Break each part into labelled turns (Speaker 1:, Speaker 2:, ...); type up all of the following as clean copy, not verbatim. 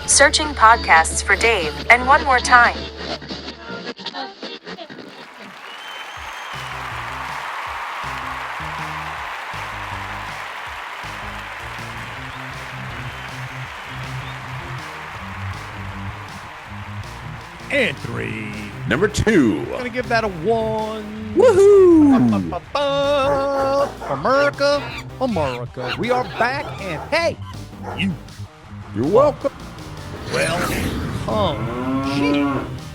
Speaker 1: Searching podcasts for Dave, and one more time.
Speaker 2: And 3.
Speaker 3: Number 2.
Speaker 2: Gonna give that a 1.
Speaker 3: Woohoo!
Speaker 2: America. We are back, and hey,
Speaker 3: You're welcome.
Speaker 2: gee,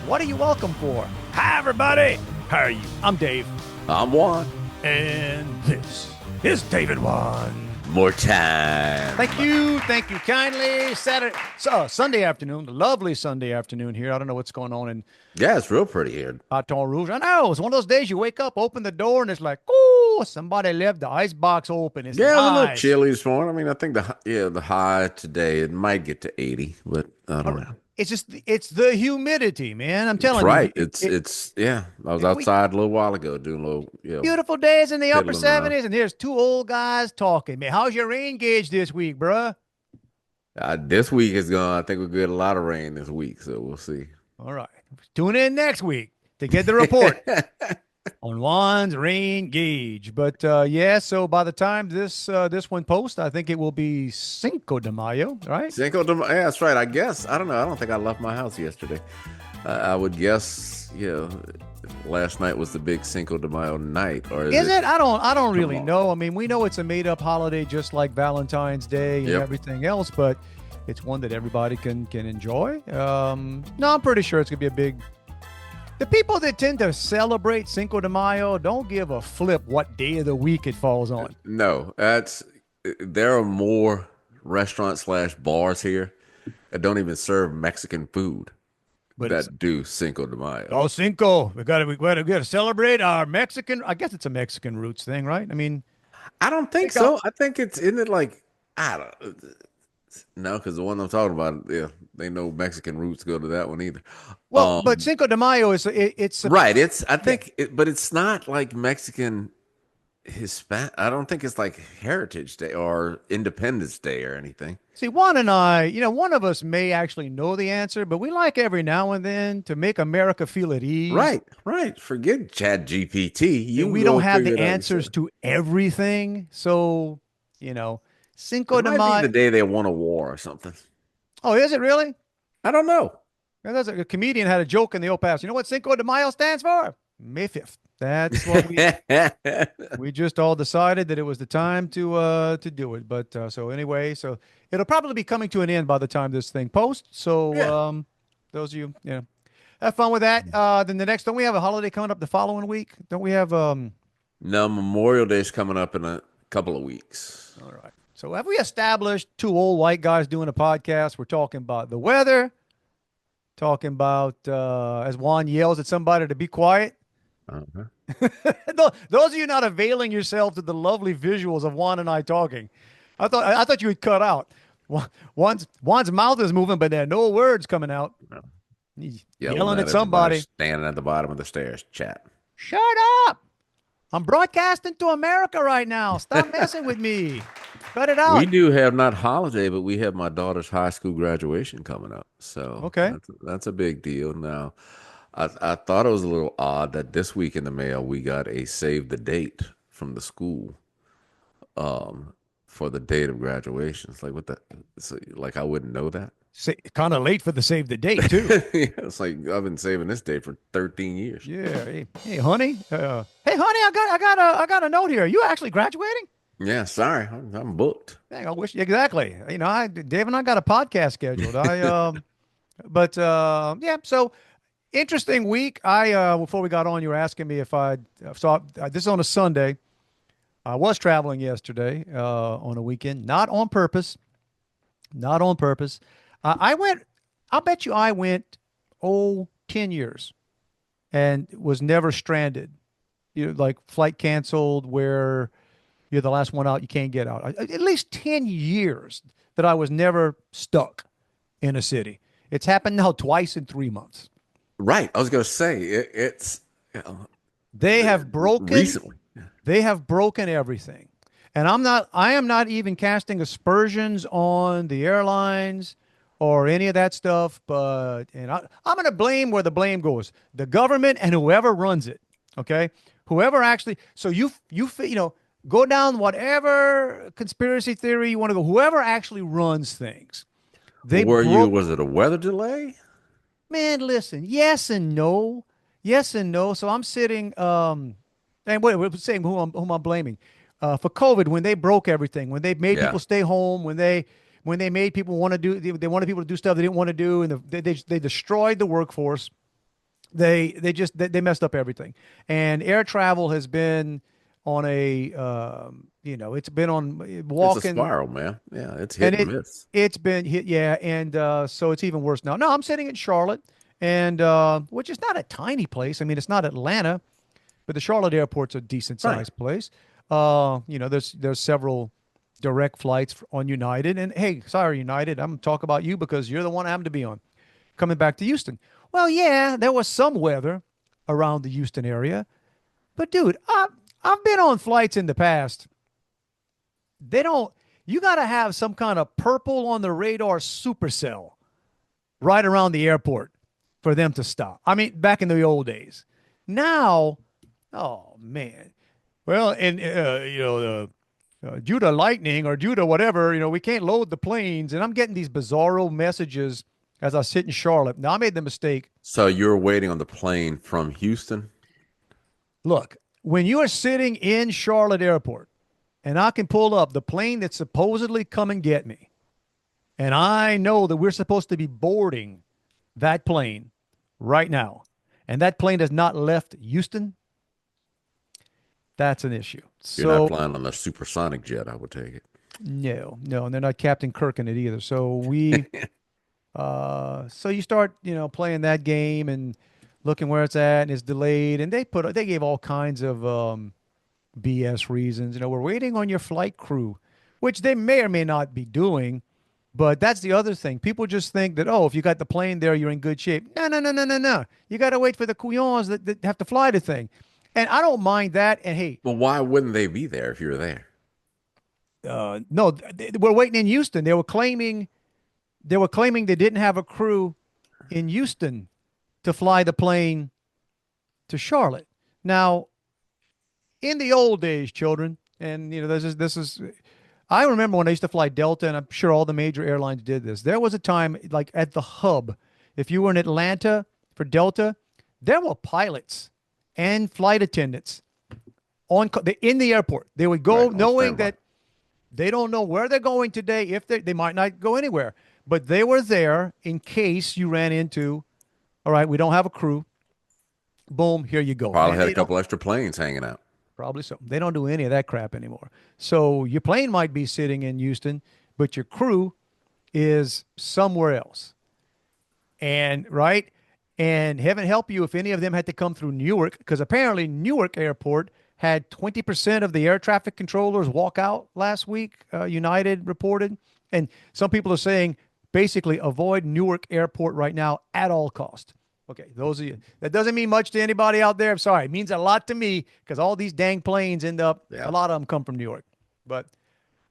Speaker 2: what are you welcome for? Hi, everybody. How are you? I'm Dave,
Speaker 3: I'm Juan.
Speaker 2: and this is David Juan.
Speaker 3: More time.
Speaker 2: Thank you kindly. Sunday afternoon, lovely Sunday afternoon here. I don't know what's going on in
Speaker 3: Yeah, it's real pretty here.
Speaker 2: Baton Rouge. I know, it's one of those days you wake up, open the door, and it's like, oh, somebody left the ice box open. It's
Speaker 3: Yeah, it was a little
Speaker 2: nice.
Speaker 3: chilly this morning. I mean, I think the high today, it might get to 80, but I don't know.
Speaker 2: It's the humidity, man. I'm telling
Speaker 3: Right.
Speaker 2: you.
Speaker 3: It's I was outside a little while ago doing a little,
Speaker 2: Beautiful days in the upper
Speaker 3: piddling around.
Speaker 2: 70s, and here's two old guys talking. Man, how's your rain gauge this week, bruh?
Speaker 3: This week is I think we'll get a lot of rain this week, so we'll see.
Speaker 2: All right. Tune in next week to get the report on Juan's rain gauge. But so by the time this one posts, I think it will be Cinco de Mayo, right?
Speaker 3: Cinco de Mayo. Yeah, that's right. I guess. I don't know. I don't think I left my house yesterday. I would guess, last night was the big Cinco de Mayo night. Or
Speaker 2: is it? I don't really know. I mean, we know it's a made-up holiday just like Valentine's Day and everything else, but it's one that everybody can enjoy. No, I'm pretty sure it's going to be a big... The people that tend to celebrate Cinco de Mayo don't give a flip what day of the week it falls on.
Speaker 3: No, there are more restaurants/bars here that don't even serve Mexican food that do Cinco de Mayo.
Speaker 2: Oh, Cinco. We gotta celebrate our Mexican. I guess it's a Mexican roots thing, right? I mean,
Speaker 3: I don't think so. I think isn't it like, I don't no, because the one I'm talking about, they know Mexican roots go to that one either.
Speaker 2: Well, but Cinco de Mayo it's
Speaker 3: right. But it's not like Mexican Hispanic. I don't think it's like Heritage Day or Independence Day or anything.
Speaker 2: See, Juan and I, one of us may actually know the answer, but we like every now and then to make America feel at ease.
Speaker 3: Right. Forget Chat GPT.
Speaker 2: We don't have the answers to everything, so Cinco de Mayo.
Speaker 3: Might be the day they won a war or something.
Speaker 2: Oh, is it really?
Speaker 3: I don't know.
Speaker 2: A comedian had a joke in the old past. You know what Cinco de Mayo stands for? May 5th. That's what we just all decided that it was the time to do it. But so it'll probably be coming to an end by the time this thing posts. So those of you, have fun with that. Then don't we have a holiday coming up the following week? Don't we have
Speaker 3: No, Memorial Day's coming up in a couple of weeks.
Speaker 2: All right. So have we established two old white guys doing a podcast? We're talking about the weather, talking about as Juan yells at somebody to be quiet. Those of you not availing yourself to the lovely visuals of Juan and I talking, I thought you would cut out. Juan's mouth is moving, but there are no words coming out.
Speaker 3: No.
Speaker 2: He's yelling at somebody.
Speaker 3: Standing at the bottom of the stairs, chat.
Speaker 2: Shut up! I'm broadcasting to America right now. Stop messing with me. Cut it out.
Speaker 3: We do have not holiday, but we have my daughter's high school graduation coming up. So
Speaker 2: okay,
Speaker 3: that's a big deal. Now, I thought it was a little odd that this week in the mail we got a save the date from the school for the date of graduation. It's like like I wouldn't know that.
Speaker 2: Kind of late for the save the date too.
Speaker 3: It's like I've been saving this date for 13 years.
Speaker 2: Yeah. Hey, honey. I got a note here. Are you actually graduating?
Speaker 3: Yeah. Sorry, I'm booked.
Speaker 2: Dang, I wish exactly. Dave and I got a podcast scheduled. So interesting week. Before we got on, you were asking me if I saw this is on a Sunday. I was traveling yesterday on a weekend, not on purpose. I went, I'll bet you I went, 10 years and was never stranded. Like flight canceled where you're the last one out, you can't get out. At least 10 years that I was never stuck in a city. It's happened now twice in 3 months.
Speaker 3: Right. I was going to say
Speaker 2: they have broken
Speaker 3: recently.
Speaker 2: They have broken everything. And I am not even casting aspersions on the airlines or any of that stuff. But I'm going to blame where the blame goes: the government and whoever runs it. Okay, whoever actually. So go down whatever conspiracy theory you want to go. Whoever actually runs things, they
Speaker 3: Were you?
Speaker 2: broke.
Speaker 3: Was it a weather delay?
Speaker 2: Man, listen, yes and no. Yes and no. So I'm sitting, and wait, we're saying whom I'm blaming. For COVID, when they broke everything, when they made
Speaker 3: Yeah.
Speaker 2: people stay home, when they made people want to do, they wanted people to do stuff they didn't want to do, and they destroyed the workforce. They messed up everything. And air travel has been on it's been on
Speaker 3: It's a
Speaker 2: walking.
Speaker 3: spiral, man. Yeah, it's
Speaker 2: And
Speaker 3: hit and miss.
Speaker 2: it's been hit, yeah, and so it's even worse now. No, I'm sitting in Charlotte, and which is not a tiny place. I mean, it's not Atlanta, but the Charlotte airport's a decent
Speaker 3: Right.
Speaker 2: sized place. There's several direct flights on United, and hey, sorry United, I'm gonna talk about you because you're the one I happen to be on. Coming back to Houston. Well, yeah, there was some weather around the Houston area, but dude, I've been on flights in the past. They don't. You got to have some kind of purple on the radar supercell right around the airport for them to stop. I mean, back in the old days. Now, oh man. Well, and due to lightning or due to whatever, we can't load the planes. And I'm getting these bizarro messages as I sit in Charlotte. Now I made the mistake.
Speaker 3: So you're waiting on the plane from Houston?
Speaker 2: Look, when you are sitting in Charlotte Airport, and I can pull up the plane that's supposedly come and get me, and I know that we're supposed to be boarding that plane right now, and that plane has not left Houston, that's an issue.
Speaker 3: You're not
Speaker 2: So
Speaker 3: flying on the supersonic jet, I would take it.
Speaker 2: no, and they're not Captain Kirk in it either. So so you start, playing that game and looking where it's at, and it's delayed, and they gave all kinds of BS reasons. We're waiting on your flight crew, which they may or may not be doing. But that's the other thing. People just think that, oh, if you got the plane there, you're in good shape. No, no, no, no, no, no. You got to wait for the couillons that have to fly the thing. And I don't mind that. And hey,
Speaker 3: Well, why wouldn't they be there if you're there?
Speaker 2: no, we're waiting in Houston. They were claiming they didn't have a crew in Houston to fly the plane to Charlotte. Now, in the old days, children, and this is I remember when I used to fly Delta, and I'm sure all the major airlines did this. There was a time, like at the hub, if you were in Atlanta for Delta, there were pilots and flight attendants in the airport. They would go
Speaker 3: Right, on
Speaker 2: knowing
Speaker 3: standby.
Speaker 2: that they don't know where they're going today. If they might not go anywhere, but they were there in case you ran into. All right, we don't have a crew. Boom, here you go.
Speaker 3: Probably
Speaker 2: And
Speaker 3: had a
Speaker 2: they don't.
Speaker 3: couple extra planes hanging out.
Speaker 2: Probably so. They don't do any of that crap anymore. So your plane might be sitting in Houston, but your crew is somewhere else. And right? And heaven help you if any of them had to come through Newark, because apparently Newark Airport had 20% of the air traffic controllers walk out last week, United reported. And some people are saying basically avoid Newark Airport right now at all cost. Okay, those of you, that doesn't mean much to anybody out there. I'm sorry. It means a lot to me because all these dang planes a lot of them come from New York. But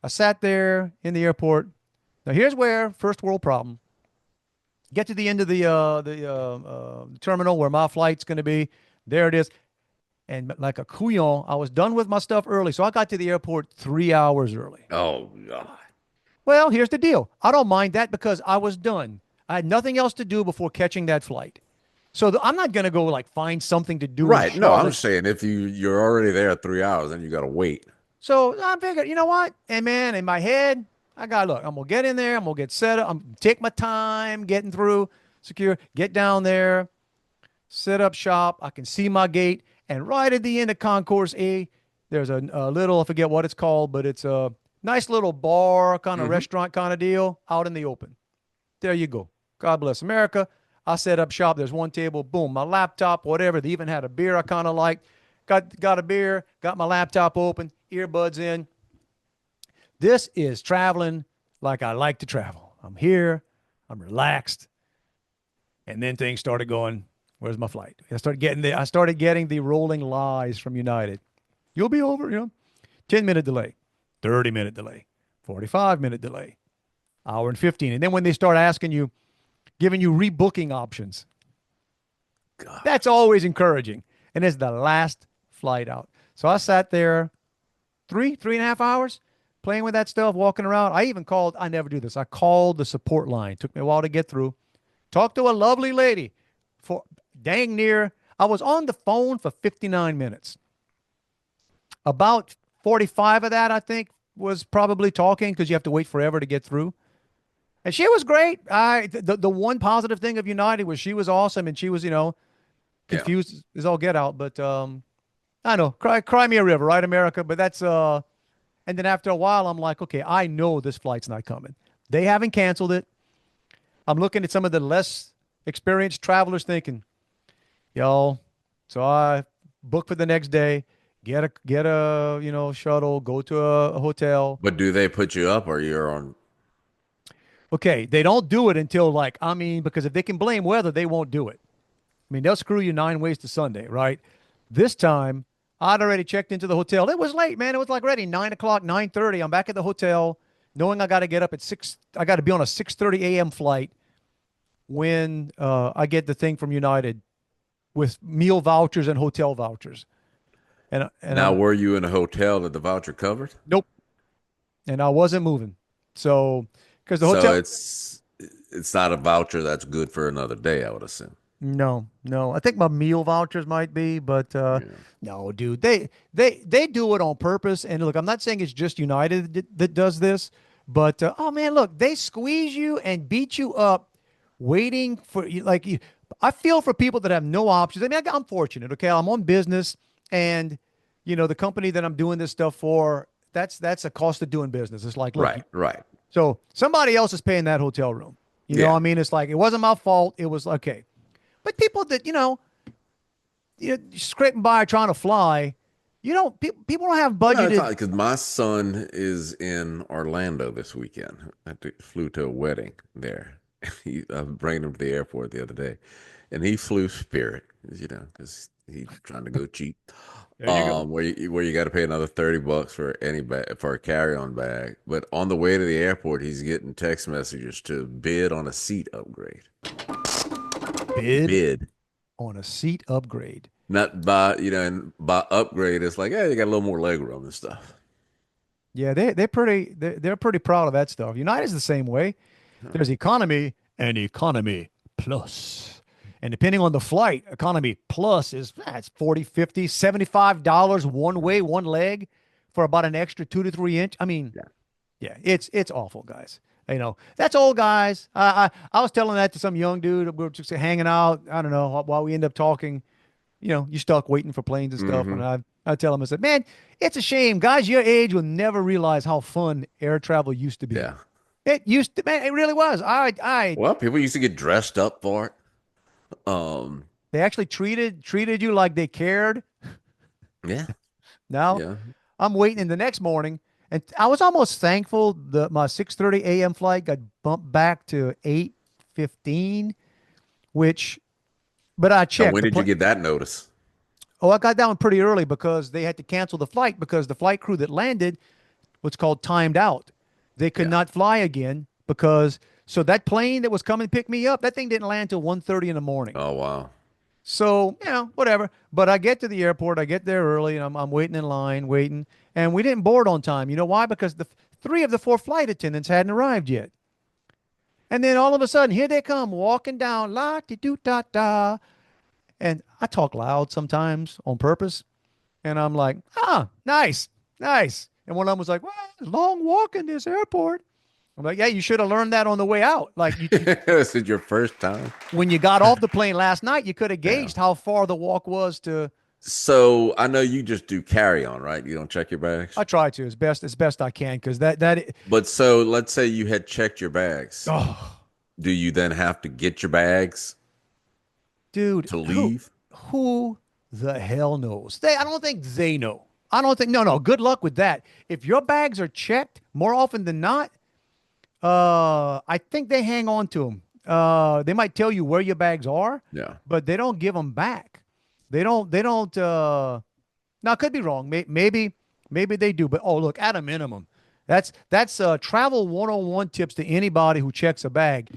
Speaker 2: I sat there in the airport. Now here's where first world problem. Get to the end of the terminal where my flight's going to be. There it is. And like a couillon, I was done with my stuff early. So I got to the airport 3 hours early.
Speaker 3: Oh God.
Speaker 2: Well, here's the deal. I don't mind that because I was done. I had nothing else to do before catching that flight. So I'm not going to go like find something to do.
Speaker 3: Right.
Speaker 2: in
Speaker 3: No, I'm
Speaker 2: Charlotte.
Speaker 3: saying if you're already there 3 hours, then you got to wait.
Speaker 2: So I figured, you know what? And man, in my head, I'm going to get in there. I'm going to get set up. I'm gonna take my time getting through secure, get down there, set up shop. I can see my gate. And right at the end of Concourse A, there's a little, I forget what it's called, but it's a nice little bar kind of restaurant kind of deal out in the open. There you go. God bless America. I set up shop. There's one table. Boom. My laptop, whatever. They even had a beer I kind of liked. Got a beer. Got my laptop open. Earbuds in. This is traveling like I like to travel. I'm here. I'm relaxed. And then things started going. Where's my flight? I started getting the rolling lies from United. You'll be over. 10-minute delay, 30-minute delay, 45-minute delay. hour and 15. And then when they start asking you, giving you rebooking options,
Speaker 3: God.
Speaker 2: that's always encouraging. And it's the last flight out. So I sat there 3.5 hours playing with that stuff, walking around. I never do this. I called the support line. Took me a while to get through. Talked to a lovely lady for dang near, I was on the phone for 59 minutes. About 45 of that, I think, was probably talking because you have to wait forever to get through. And she was great. The one positive thing of United was she was awesome, and she was, confused as all get out. But I know, cry me a river, right, America? But that's and then after a while, I'm like, okay, I know this flight's not coming. They haven't canceled it. I'm looking at some of the less experienced travelers thinking, so I book for the next day, get a shuttle, go to a hotel.
Speaker 3: But do they put you up or you're on?
Speaker 2: Okay, they don't do it until because if they can blame weather, they won't do it. I mean, they'll screw you 9 ways to Sunday, right? This time, I'd already checked into the hotel. It was late, man. It was like ready 9 o'clock, 9:30. I'm back at the hotel, knowing I got to get up at 6. I got to be on a 6:30 a.m. flight when I get the thing from United with meal vouchers and hotel vouchers. And
Speaker 3: Now, were you in a hotel that the voucher covered?
Speaker 2: Nope. And I wasn't moving. So, because the hotel.
Speaker 3: So it's not a voucher that's good for another day, I would assume.
Speaker 2: No. I think my meal vouchers might be, but no, dude. They do it on purpose. And look, I'm not saying it's just United that does this, but oh man, look, they squeeze you and beat you up, waiting for you. I feel for people that have no options. I mean, I'm fortunate. Okay, I'm on business, and the company that I'm doing this stuff for, that's a cost of doing business. It's like, look,
Speaker 3: right.
Speaker 2: So somebody else is paying that hotel room. You know what I mean? It's like, it wasn't my fault. It was okay. But people that, scraping by trying to fly, people don't have budgeted.
Speaker 3: Because my son is in Orlando this weekend. Flew to a wedding there. I was bringing him to the airport the other day, and he flew Spirit, because he's trying to go cheap. Where you got to pay another $30 for any bag, for a carry-on bag. But on the way to the airport, he's getting text messages to bid on a seat upgrade. Bid
Speaker 2: on a seat upgrade.
Speaker 3: Not by and by upgrade, it's like, hey, you got a little more leg room and stuff.
Speaker 2: Yeah, they're pretty proud of that stuff. United's the same way. There's economy and economy plus. And depending on the flight, economy plus is it's $40, $50, $75 one way, one leg for about an extra 2 to 3 inch. I mean, yeah, it's awful, guys. That's old guys. I was telling that to some young dude. We were just hanging out. I don't know, while we end up talking. You're stuck waiting for planes and stuff.
Speaker 3: Mm-hmm.
Speaker 2: And I tell him, I said, man, it's a shame. Guys your age will never realize how fun air travel used to be.
Speaker 3: Yeah.
Speaker 2: It used to, man, it really was.
Speaker 3: Well, people used to get dressed up for it.
Speaker 2: They actually treated you like they cared.
Speaker 3: Yeah.
Speaker 2: Now, I'm waiting the next morning. And I was almost thankful that my 6:30 a.m. flight got bumped back to 8:15, but I checked.
Speaker 3: Now, when did you get that notice?
Speaker 2: Oh, I got that one pretty early because they had to cancel the flight because the flight crew that landed, what's called timed out. They could not fly again so that plane that was coming to pick me up, that thing didn't land till 1:30 in the morning.
Speaker 3: Oh, wow.
Speaker 2: So, whatever. But I get to the airport. I get there early, and I'm waiting in line, and we didn't board on time. You know why? Because the 3 of the 4 flight attendants hadn't arrived yet. And then all of a sudden, here they come walking down, la-di-do-da-da. And I talk loud sometimes on purpose. And I'm like, nice. And one of them was like, well, long walk in this airport. I'm like, yeah, you should have learned that on the way out. Like,
Speaker 3: this is your first time.
Speaker 2: When you got off the plane last night, you could have gauged how far the walk was to.
Speaker 3: So I know you just do carry on, right? You don't check your bags.
Speaker 2: I try to as best I can because that.
Speaker 3: But so let's say you had checked your bags.
Speaker 2: Oh,
Speaker 3: do you then have to get your bags,
Speaker 2: dude,
Speaker 3: to leave?
Speaker 2: Who the hell knows? I don't think they know. I don't think. No. Good luck with that. If your bags are checked, more often than not, I think they hang on to them. They might tell you where your bags are.
Speaker 3: Yeah.
Speaker 2: But they don't give them back. They don't, now I could be wrong. Maybe they do, but look, at a minimum, That's travel 101 tips to anybody who checks a bag.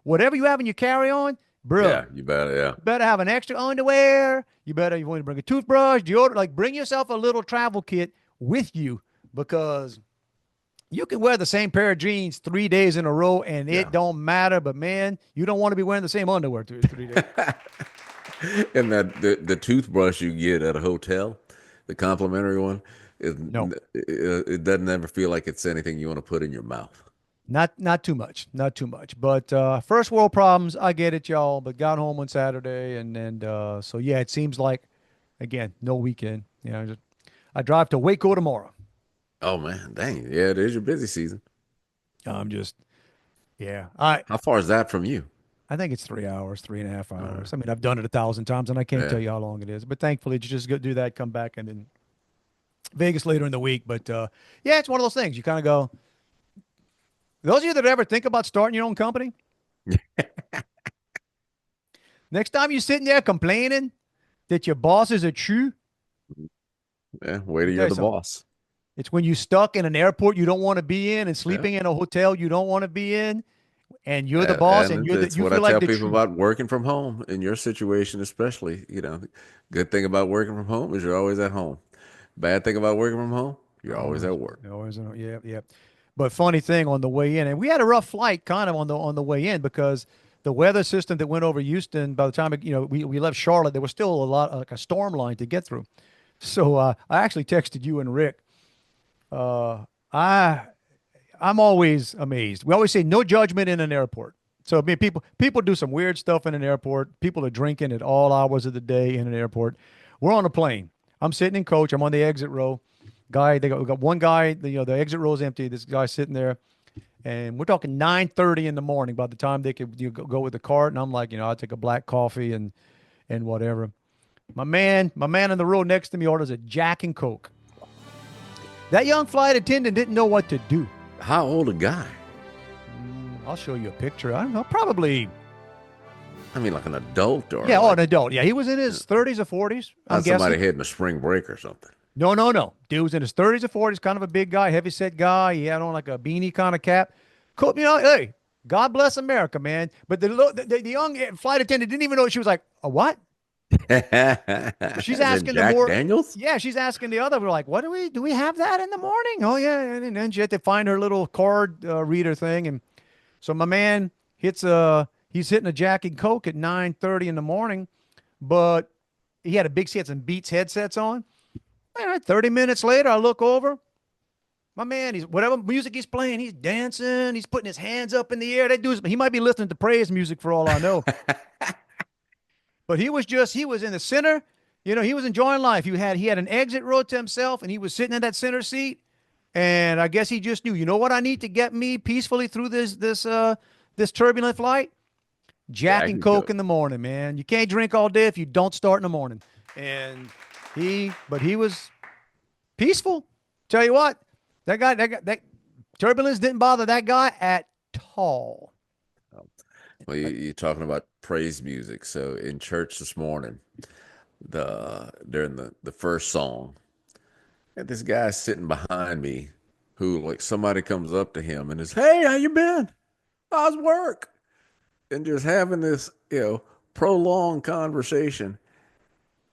Speaker 2: Whatever you have in your carry-on, bro,
Speaker 3: Yeah, you better. Yeah.
Speaker 2: you better have an extra underwear. You want to bring a toothbrush, deodorant, like bring yourself a little travel kit with you because you can wear the same pair of jeans 3 days in a row and it
Speaker 3: Yeah.
Speaker 2: don't matter. But man, you don't want to be wearing the same underwear 3 days.
Speaker 3: And that the toothbrush you get at a hotel, the complimentary one,
Speaker 2: No,
Speaker 3: it doesn't ever feel like it's anything you want to put in your mouth.
Speaker 2: not too much, not too much. But first world problems, I get it, y'all. But got home on Saturday, and so yeah, it seems like again no weekend. I drive to Waco tomorrow.
Speaker 3: Oh man, dang. Yeah, it is your busy season.
Speaker 2: I'm just yeah. I
Speaker 3: How far is that from you?
Speaker 2: I think it's 3 hours, 3.5 hours.
Speaker 3: Uh,
Speaker 2: I mean, I've done it 1,000 times, and I can't tell
Speaker 3: yeah.
Speaker 2: you how long it is. But thankfully, you just go do that, come back, and then Vegas later in the week. But yeah, it's one of those things. You kind of go. Those of you that ever think about starting your own company, next time you're sitting there complaining that your boss is a chew,
Speaker 3: Yeah, wait
Speaker 2: let me
Speaker 3: till
Speaker 2: tell
Speaker 3: you're
Speaker 2: you
Speaker 3: the
Speaker 2: something.
Speaker 3: boss.
Speaker 2: It's when you're stuck in an airport you don't want to be in and
Speaker 3: Yeah.
Speaker 2: sleeping in a hotel you don't want to be in, and you're the boss and
Speaker 3: And it's
Speaker 2: you
Speaker 3: what I
Speaker 2: feel like
Speaker 3: tell
Speaker 2: the
Speaker 3: people
Speaker 2: chew.
Speaker 3: about working from home in your situation, especially. The good thing about working from home is you're always at home. Bad thing about working from home, you're always
Speaker 2: Always,
Speaker 3: at work.
Speaker 2: yeah, yeah. But funny thing on the way in, and we had a rough flight kind of on the way in because the weather system that went over Houston. By the time we left Charlotte, there was still a lot like a storm line to get through. So I actually texted you and Rick. Uh, I I'm always amazed. We always say no judgment in an airport. So I mean, people do some weird stuff in an airport. People are drinking at all hours of the day in an airport. We're on a plane. I'm sitting in coach. I'm on the exit row. We got one guy. The exit row is empty. This guy sitting there, and we're talking 9:30 in the morning. By the time they could go with the cart, and I'm like, I'll take a black coffee and whatever. My man in the row next to me orders a Jack and Coke. That young flight attendant didn't know what to do.
Speaker 3: How old a guy?
Speaker 2: I'll show you a picture. I don't know, probably.
Speaker 3: I mean, like an adult or
Speaker 2: Yeah, oh,
Speaker 3: like
Speaker 2: an adult. Yeah, he was in his 30s or 40s, I'm
Speaker 3: not somebody
Speaker 2: guessing.
Speaker 3: hitting a spring break or something.
Speaker 2: No, no, no. Dude was in his 30s or 40s, kind of a big guy, heavy set guy. He had on like a beanie kind of cap. Cool, hey, God bless America, man. But the young flight attendant didn't even know. She was like, a what? She's
Speaker 3: Then
Speaker 2: asking the
Speaker 3: Jack
Speaker 2: more.
Speaker 3: Daniels?
Speaker 2: Yeah, she's asking the other. We're like, what do we have that in the morning? Oh yeah, and then she had to find her little card reader thing, and so my man he's hitting a Jack and Coke at 9:30 in the morning, but he had he had some Beats headsets on. All right, 30 minutes later, I look over. My man, he's whatever music he's playing, he's dancing, he's putting his hands up in the air. That dude's he might be listening to praise music for all I know. But he was in the center. He was enjoying life. He had an exit row to himself, and he was sitting in that center seat. And I guess he just knew, you know what I need to get me peacefully through this turbulent flight? Jack
Speaker 3: Jack
Speaker 2: and
Speaker 3: and
Speaker 2: Coke
Speaker 3: Coke.
Speaker 2: in the morning, man. You can't drink all day if you don't start in the morning. And he was peaceful. Tell you what, that turbulence didn't bother that guy at all.
Speaker 3: Well, you're talking about praise music. So in church this morning, during the first song, and this guy sitting behind me, who like somebody comes up to him and is, "Hey, how you been? How's work?" And just having this, prolonged conversation.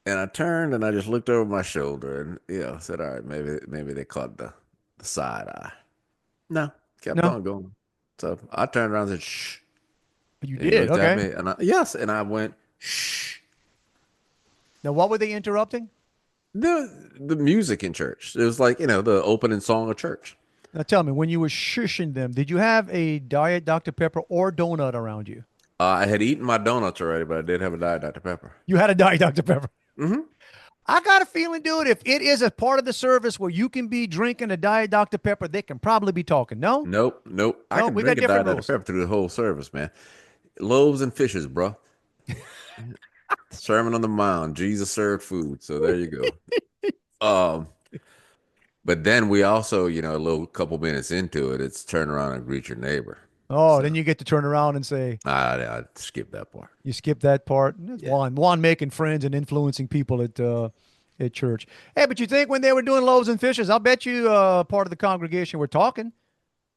Speaker 3: And I turned and I just looked over my shoulder and said, "All right, maybe they caught the side eye." No, kept
Speaker 2: No,
Speaker 3: on going. So I turned around and said, "Shh."
Speaker 2: you
Speaker 3: And he
Speaker 2: did.
Speaker 3: looked at
Speaker 2: Okay.
Speaker 3: me and yes, and I went, "Shh."
Speaker 2: Now, what were they interrupting?
Speaker 3: The music in church. It was like, the opening song of church.
Speaker 2: Now, tell me, when you were shushing them, did you have a Diet Dr. Pepper or donut around you?
Speaker 3: I had eaten my donuts already, but I did have a Diet Dr. Pepper.
Speaker 2: You had a Diet Dr. Pepper.
Speaker 3: Hmm.
Speaker 2: I got a feeling, dude, if it is a part of the service where you can be drinking a Diet Dr. Pepper, they can probably be talking. No?
Speaker 3: Nope, nope. I
Speaker 2: No,
Speaker 3: can
Speaker 2: we got
Speaker 3: drink a
Speaker 2: different
Speaker 3: Diet Dr.
Speaker 2: rules.
Speaker 3: Pepper through the whole service, man. Loaves and fishes, bro. Sermon on the Mount. Jesus served food. So there you go. Um, but then we also, a little couple minutes into it, it's turn around and greet your neighbor.
Speaker 2: Oh,
Speaker 3: So
Speaker 2: then you get to turn around and say,
Speaker 3: I skipped that part.
Speaker 2: you skip that part. It's
Speaker 3: Yeah.
Speaker 2: Juan making friends and influencing people at church. Hey, but you think when they were doing loaves and fishes, I'll bet you part of the congregation were talking.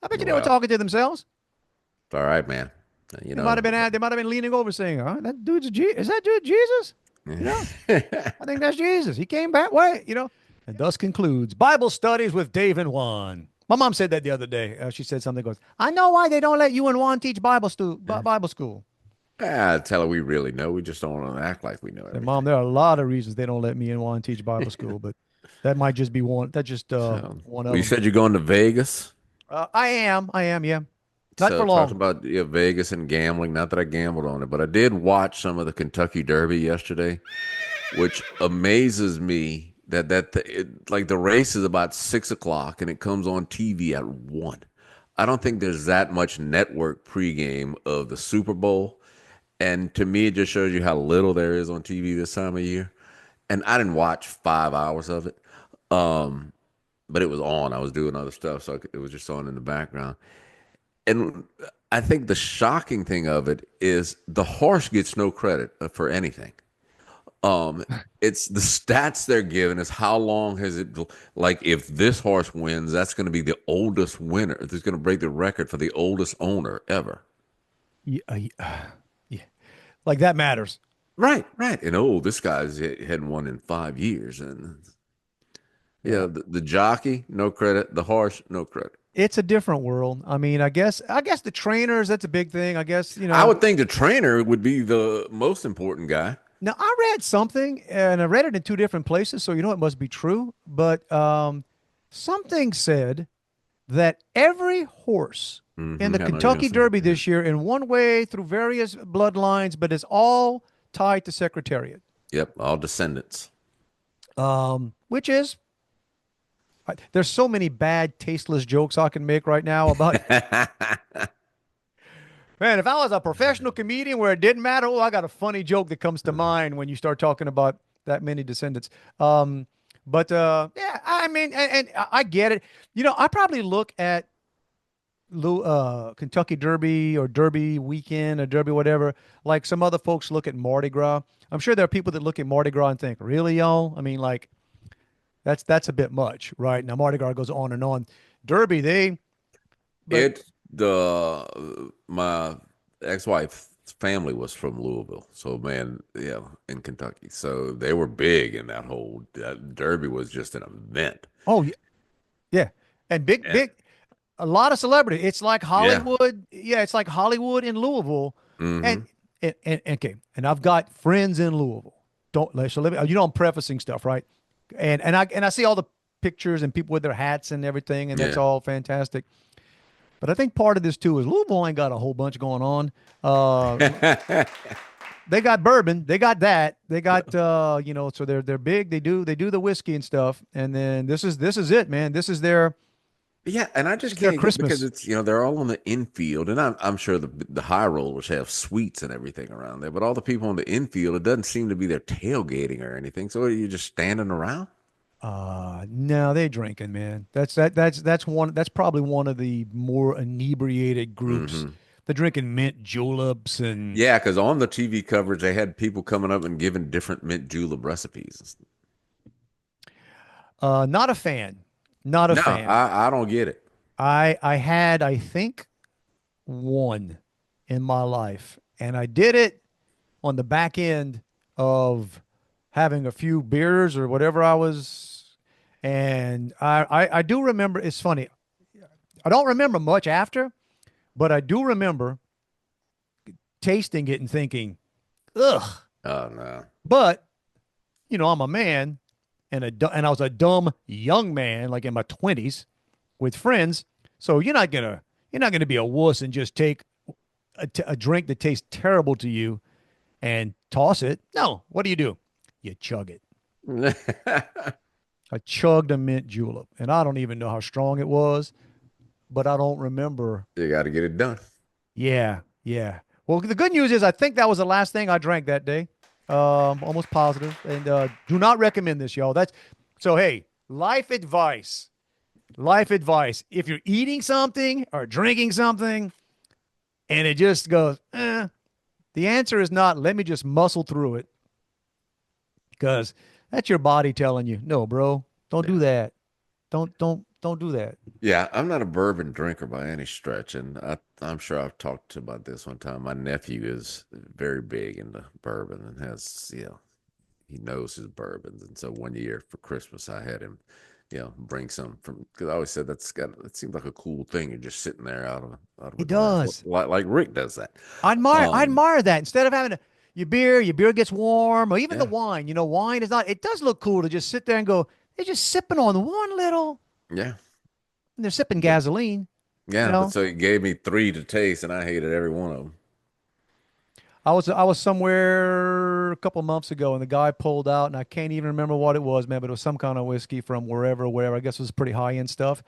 Speaker 2: I bet you they were
Speaker 3: Well,
Speaker 2: talking to themselves.
Speaker 3: it's all right, man. You
Speaker 2: They might have
Speaker 3: know.
Speaker 2: been they might have been leaning over saying, that dude's is that dude Jesus? You know, I think that's Jesus. He came back. Wait, you know. And thus concludes Bible studies with Dave and Juan. My mom said that the other day. She said something goes, I know why they don't let you and Juan teach Bible school.
Speaker 3: Tell her we really know. We just don't want to act like we know
Speaker 2: Said, Mom,
Speaker 3: everything.
Speaker 2: there are a lot of reasons they don't let me and Juan teach Bible school, but that might just be one. That's just
Speaker 3: So,
Speaker 2: one
Speaker 3: well,
Speaker 2: of
Speaker 3: you
Speaker 2: them.
Speaker 3: said you're going to Vegas.
Speaker 2: I am, yeah. Not
Speaker 3: So
Speaker 2: for
Speaker 3: talk
Speaker 2: long.
Speaker 3: about Vegas and gambling. Not that I gambled on it, but I did watch some of the Kentucky Derby yesterday, which amazes me like the race is about 6 o'clock and it comes on TV at 1. I don't think there's that much network pregame of the Super Bowl, and to me, it just shows you how little there is on TV this time of year. And I didn't watch 5 hours of it, um, but it was on. I was doing other stuff, so it was just on in the background. And I think the shocking thing of it is the horse gets no credit for anything. Um, it's the stats they're giving is how long has it, like if this horse wins, that's going to be the oldest winner. It's going to break the record for the oldest owner ever.
Speaker 2: Yeah. Like that matters.
Speaker 3: Right, right. And oh, this guy's hadn't won in 5 years. And
Speaker 2: Yeah.
Speaker 3: yeah, the jockey, no credit. The horse, no credit.
Speaker 2: It's a different world. I mean, I guess the trainers, that's a big thing. I guess,
Speaker 3: I would think the trainer would be the most important guy.
Speaker 2: now I read something and I read it in two different places, so it must be true. But something said that every horse in the
Speaker 3: I know you're gonna
Speaker 2: Kentucky
Speaker 3: say that.
Speaker 2: Derby
Speaker 3: Yeah.
Speaker 2: this year, in one way through various bloodlines, but it's all tied to Secretariat,
Speaker 3: Yep, all descendants.
Speaker 2: which is there's so many bad, tasteless jokes I can make right now about. Man, if I was a professional comedian where it didn't matter, I got a funny joke that comes to mind when you start talking about that many descendants. But yeah, I mean, and I get it. I probably look at Kentucky Derby or Derby weekend or Derby whatever, like some other folks look at Mardi Gras. I'm sure there are people that look at Mardi Gras and think, really, y'all? I mean, like that's a bit much, right? Now Mardi Gras goes on and on. Derby, but
Speaker 3: It the my ex-wife's family was from Louisville, so man, yeah, in Kentucky. So they were big in that Derby was just an event.
Speaker 2: oh yeah, yeah, and
Speaker 3: And
Speaker 2: a lot of celebrity. It's like
Speaker 3: yeah.
Speaker 2: Hollywood. Yeah, it's like Hollywood in Louisville.
Speaker 3: Hmm.
Speaker 2: And and okay, and I've got friends in Louisville. Don't so let me. I'm prefacing stuff, right? And I see all the pictures and people with their hats and everything, and that's
Speaker 3: Yeah.
Speaker 2: all fantastic. But I think part of this too is Louisville ain't got a whole bunch going on. They got bourbon, they got that, they got so they're big. They do the whiskey and stuff, and then this is it, man. This is
Speaker 3: Yeah, and I just
Speaker 2: their
Speaker 3: can't get because
Speaker 2: Christmas.
Speaker 3: it's they're all on the infield, and I'm sure the high rollers have suites and everything around there, but all the people on the infield, it doesn't seem to be their tailgating or anything. So are you just standing around?
Speaker 2: No, they drinking, man. That's probably one of the more inebriated groups.
Speaker 3: Hmm.
Speaker 2: They're drinking mint juleps and
Speaker 3: Yeah, because on the TV coverage, they had people coming up and giving different mint julep recipes.
Speaker 2: not a fan. Not a
Speaker 3: No,
Speaker 2: fan.
Speaker 3: I don't get it.
Speaker 2: I had, I think, one in my life, and I did it on the back end of having a few beers or whatever I was. And I do remember, it's funny. I don't remember much after, but I do remember tasting it and thinking, ugh.
Speaker 3: Oh no.
Speaker 2: But, I'm a man and I was a dumb young man, like in my 20s with friends. So you're not gonna be a wuss and just take a drink that tastes terrible to you and toss it. No, what do? You chug it. I chugged a mint julep, and I don't even know how strong it was, but I don't remember.
Speaker 3: You got to get it done.
Speaker 2: Yeah, yeah. Well, the good news is I think that was the last thing I drank that day. Almost positive, and do not recommend this, y'all. That's so. Hey, life advice. Life advice. If you're eating something or drinking something, and it just goes, the answer is not. Let me just muscle through it, because That's your body telling you, no, bro, don't
Speaker 3: Yeah.
Speaker 2: do that. Don't do that.
Speaker 3: Yeah, I'm not a bourbon drinker by any stretch, and I'm sure I've talked about this one time. My nephew is very big into bourbon and has, he knows his bourbons. And so one year for Christmas, I had him, bring some from, because I always said that seems like a cool thing. You're just sitting there out of a
Speaker 2: It
Speaker 3: glass,
Speaker 2: does.
Speaker 3: like Rick does that.
Speaker 2: I
Speaker 3: Um,
Speaker 2: admire that. Instead of having your beer gets warm, or even the
Speaker 3: yeah,
Speaker 2: wine. Wine is not. It does look cool to just sit there and go. They're just sipping on one little.
Speaker 3: yeah,
Speaker 2: And they're sipping
Speaker 3: but
Speaker 2: gasoline. You
Speaker 3: yeah, but
Speaker 2: know.
Speaker 3: so he gave me three to taste, and I hated every one of them.
Speaker 2: I was somewhere a couple months ago, and the guy pulled out, and I can't even remember what it was, man. But it was some kind of whiskey from wherever. I guess it was pretty high end stuff.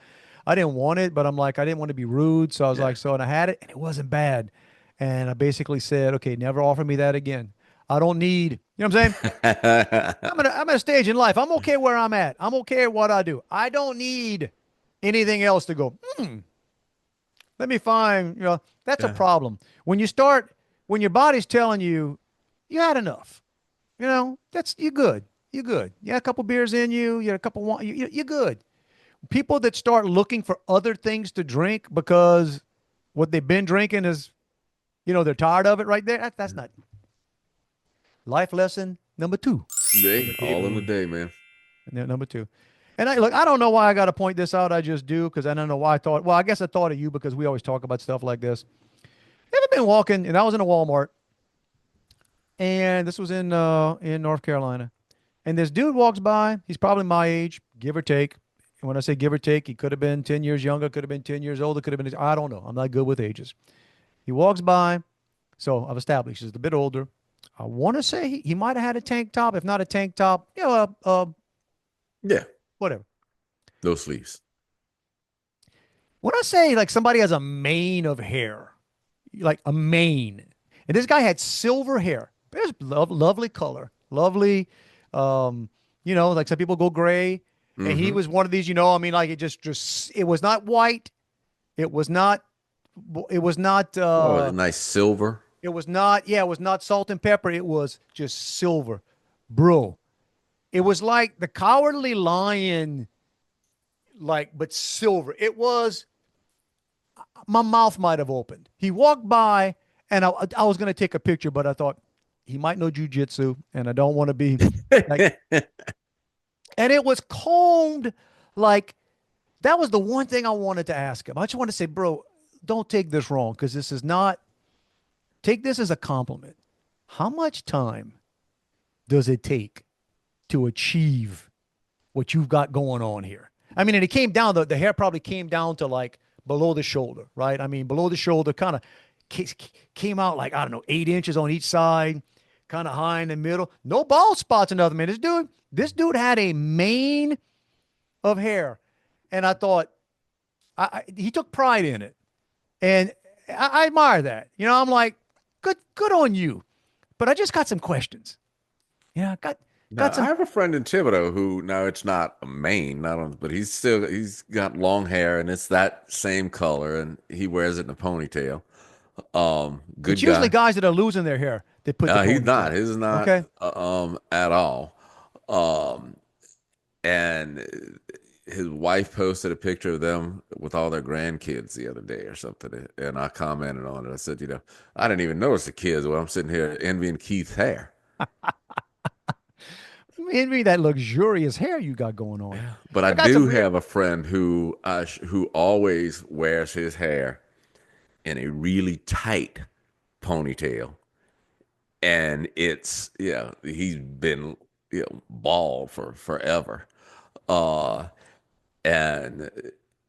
Speaker 2: I didn't want it, but I'm like, I didn't want to be rude, so I was
Speaker 3: Yeah.
Speaker 2: like, and I had it, and it wasn't bad. And I basically said, okay, never offer me that again. I don't need, you know what I'm saying? I'm at a stage in life. I'm okay where I'm at. I'm okay at what I do. I don't need anything else to go. Let me find. That's a
Speaker 3: Yeah.
Speaker 2: problem. When your body's telling you you had enough. That's you're good. You're good. You had a couple beers in you. You had a couple. You're good. People that start looking for other things to drink because what they've been drinking is, they're tired of it. Right there. That's not life lesson number two.
Speaker 3: Day, all in the day, man.
Speaker 2: Number two. And I don't know why I got to point this out. I just do because I don't know why I thought. Well, I guess I thought of you because we always talk about stuff like this. Ever been walking? And I was in a Walmart, and this was in North Carolina, and this dude walks by. He's probably my age, give or take. And when I say give or take, he could have been 10 years younger, could have been 10 years older, could have been. I don't know. I'm not good with ages. He walks by, so I've established he's a bit older. I want to say he might have had a tank top, if not a tank top,
Speaker 3: Yeah,
Speaker 2: whatever.
Speaker 3: no sleeves.
Speaker 2: When I say like somebody has a mane of hair, like a mane, and this guy had silver hair, but it was lovely color, lovely. Like some people go gray, and he
Speaker 3: Mm-hmm.
Speaker 2: was one of these. I mean, like it just it was not white, it was not, it was not,
Speaker 3: Oh, a nice silver.
Speaker 2: it was not, yeah, it was not salt and pepper. It was just silver, bro. It was like the Cowardly Lion, like but silver. It was my mouth might have opened. He walked by, and I was going to take a picture, but I thought he might know jujitsu, and I don't want to be like. And it was combed like that was the one thing I wanted to ask him. I just want to say, bro, don't take this wrong because this is not. Take this as a compliment. How much time does it take to achieve what you've got going on here? I mean, and it came down, the hair probably came down to like below the shoulder, right? I mean, below the shoulder kind of came out like, I don't know, 8 inches on each side, kind of high in the middle. No bald spots or nothing, man. This dude had a mane of hair. And I thought, he took pride in it. And I admire that. I'm like, good on you. But I just got some questions. Yeah,
Speaker 3: Now,
Speaker 2: got
Speaker 3: I
Speaker 2: some.
Speaker 3: have a friend in Thibodeau who now it's not a mane, not on, but he's got long hair and it's that same color and he wears it in a ponytail.
Speaker 2: It's
Speaker 3: Good
Speaker 2: usually
Speaker 3: guy.
Speaker 2: guys that are losing their hair. They put the
Speaker 3: He's not.
Speaker 2: ponytail.
Speaker 3: His is not
Speaker 2: Okay.
Speaker 3: at all. Um, and his wife posted a picture of them with all their grandkids the other day or something, and I commented on it. I said, I didn't even notice the kids when I'm sitting here envying Keith's hair.
Speaker 2: Envy that luxurious hair you got going on.
Speaker 3: But I
Speaker 2: I got some
Speaker 3: do
Speaker 2: real.
Speaker 3: have a friend who always wears his hair in a really tight ponytail, and he's been bald for forever. Uh, and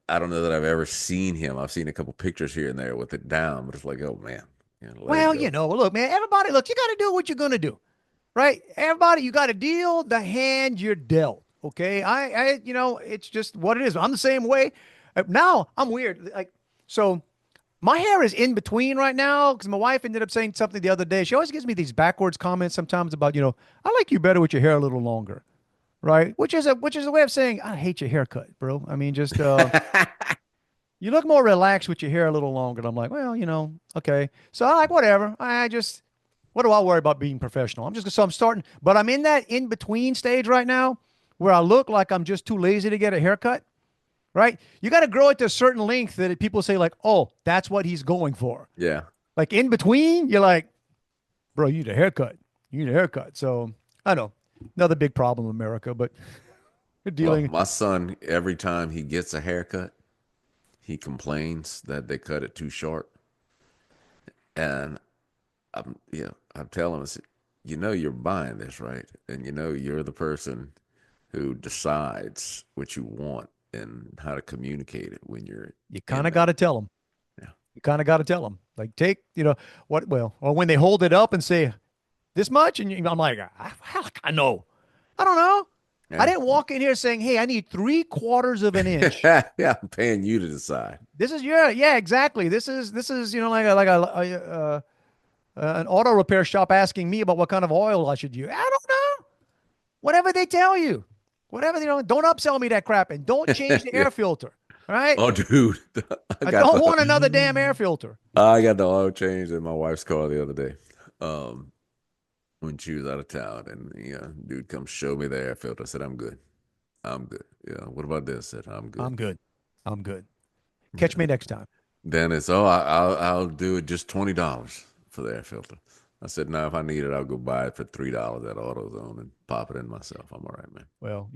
Speaker 3: I don't know that I've ever seen him. I've seen a couple pictures here and there with it down, but it's like, oh man, let it
Speaker 2: Well,
Speaker 3: go.
Speaker 2: look, man, everybody, look, you got to do what you're going to do, right? Everybody, you got to deal the hand you're dealt. Okay. It's just what it is. I'm the same way. Now I'm weird. Like, so my hair is in between right now because my wife ended up saying something the other day. She always gives me these backwards comments sometimes about, I like you better with your hair a little longer. Right. Which is a way of saying, I hate your haircut, bro. I mean, just, you look more relaxed with your hair a little longer. And I'm like, well, okay. So I like whatever. I just What do I worry about being professional? I'm starting, but I'm in that in between stage right now where I look like I'm just too lazy to get a haircut. Right? You got to grow it to a certain length that people say like, oh, that's what he's going for.
Speaker 3: Yeah.
Speaker 2: Like in between, you're like, bro, you need a haircut. You need a haircut. So I know another big problem in America, but we're
Speaker 3: Well,
Speaker 2: dealing.
Speaker 3: my son, every time he gets a haircut, he complains that they cut it too short. And I'm telling him, I said, you're buying this, right? And you're the person who decides what you want and how to communicate it when you're
Speaker 2: You kind
Speaker 3: in
Speaker 2: of got
Speaker 3: that.
Speaker 2: to tell them.
Speaker 3: Yeah.
Speaker 2: You kind of got to tell them. Like take, what, well, or when they hold it up and say this much, and I'm like, I know. I don't know. I
Speaker 3: Yeah.
Speaker 2: didn't walk in here saying, hey, I need 3/4 of an inch.
Speaker 3: Yeah, I'm paying you to decide.
Speaker 2: This is yeah, exactly. This is like an auto repair shop asking me about what kind of oil I should use. I don't know. Whatever they tell you, whatever don't upsell me that crap and don't change the
Speaker 3: Yeah.
Speaker 2: air filter. All right.
Speaker 3: Oh, dude,
Speaker 2: I don't want another damn air filter.
Speaker 3: I got the oil change in my wife's car the other day. When she was out of town, and dude comes show me the air filter. I said, I'm good. I'm good. What about this? I said, I'm good.
Speaker 2: I'm good. I'm good. Catch me next time.
Speaker 3: Then it's I'll do it just $20 for the air filter. I said, no, if I need it, I'll go buy it for $3 at AutoZone and pop it in myself. I'm all right, man.
Speaker 2: Well,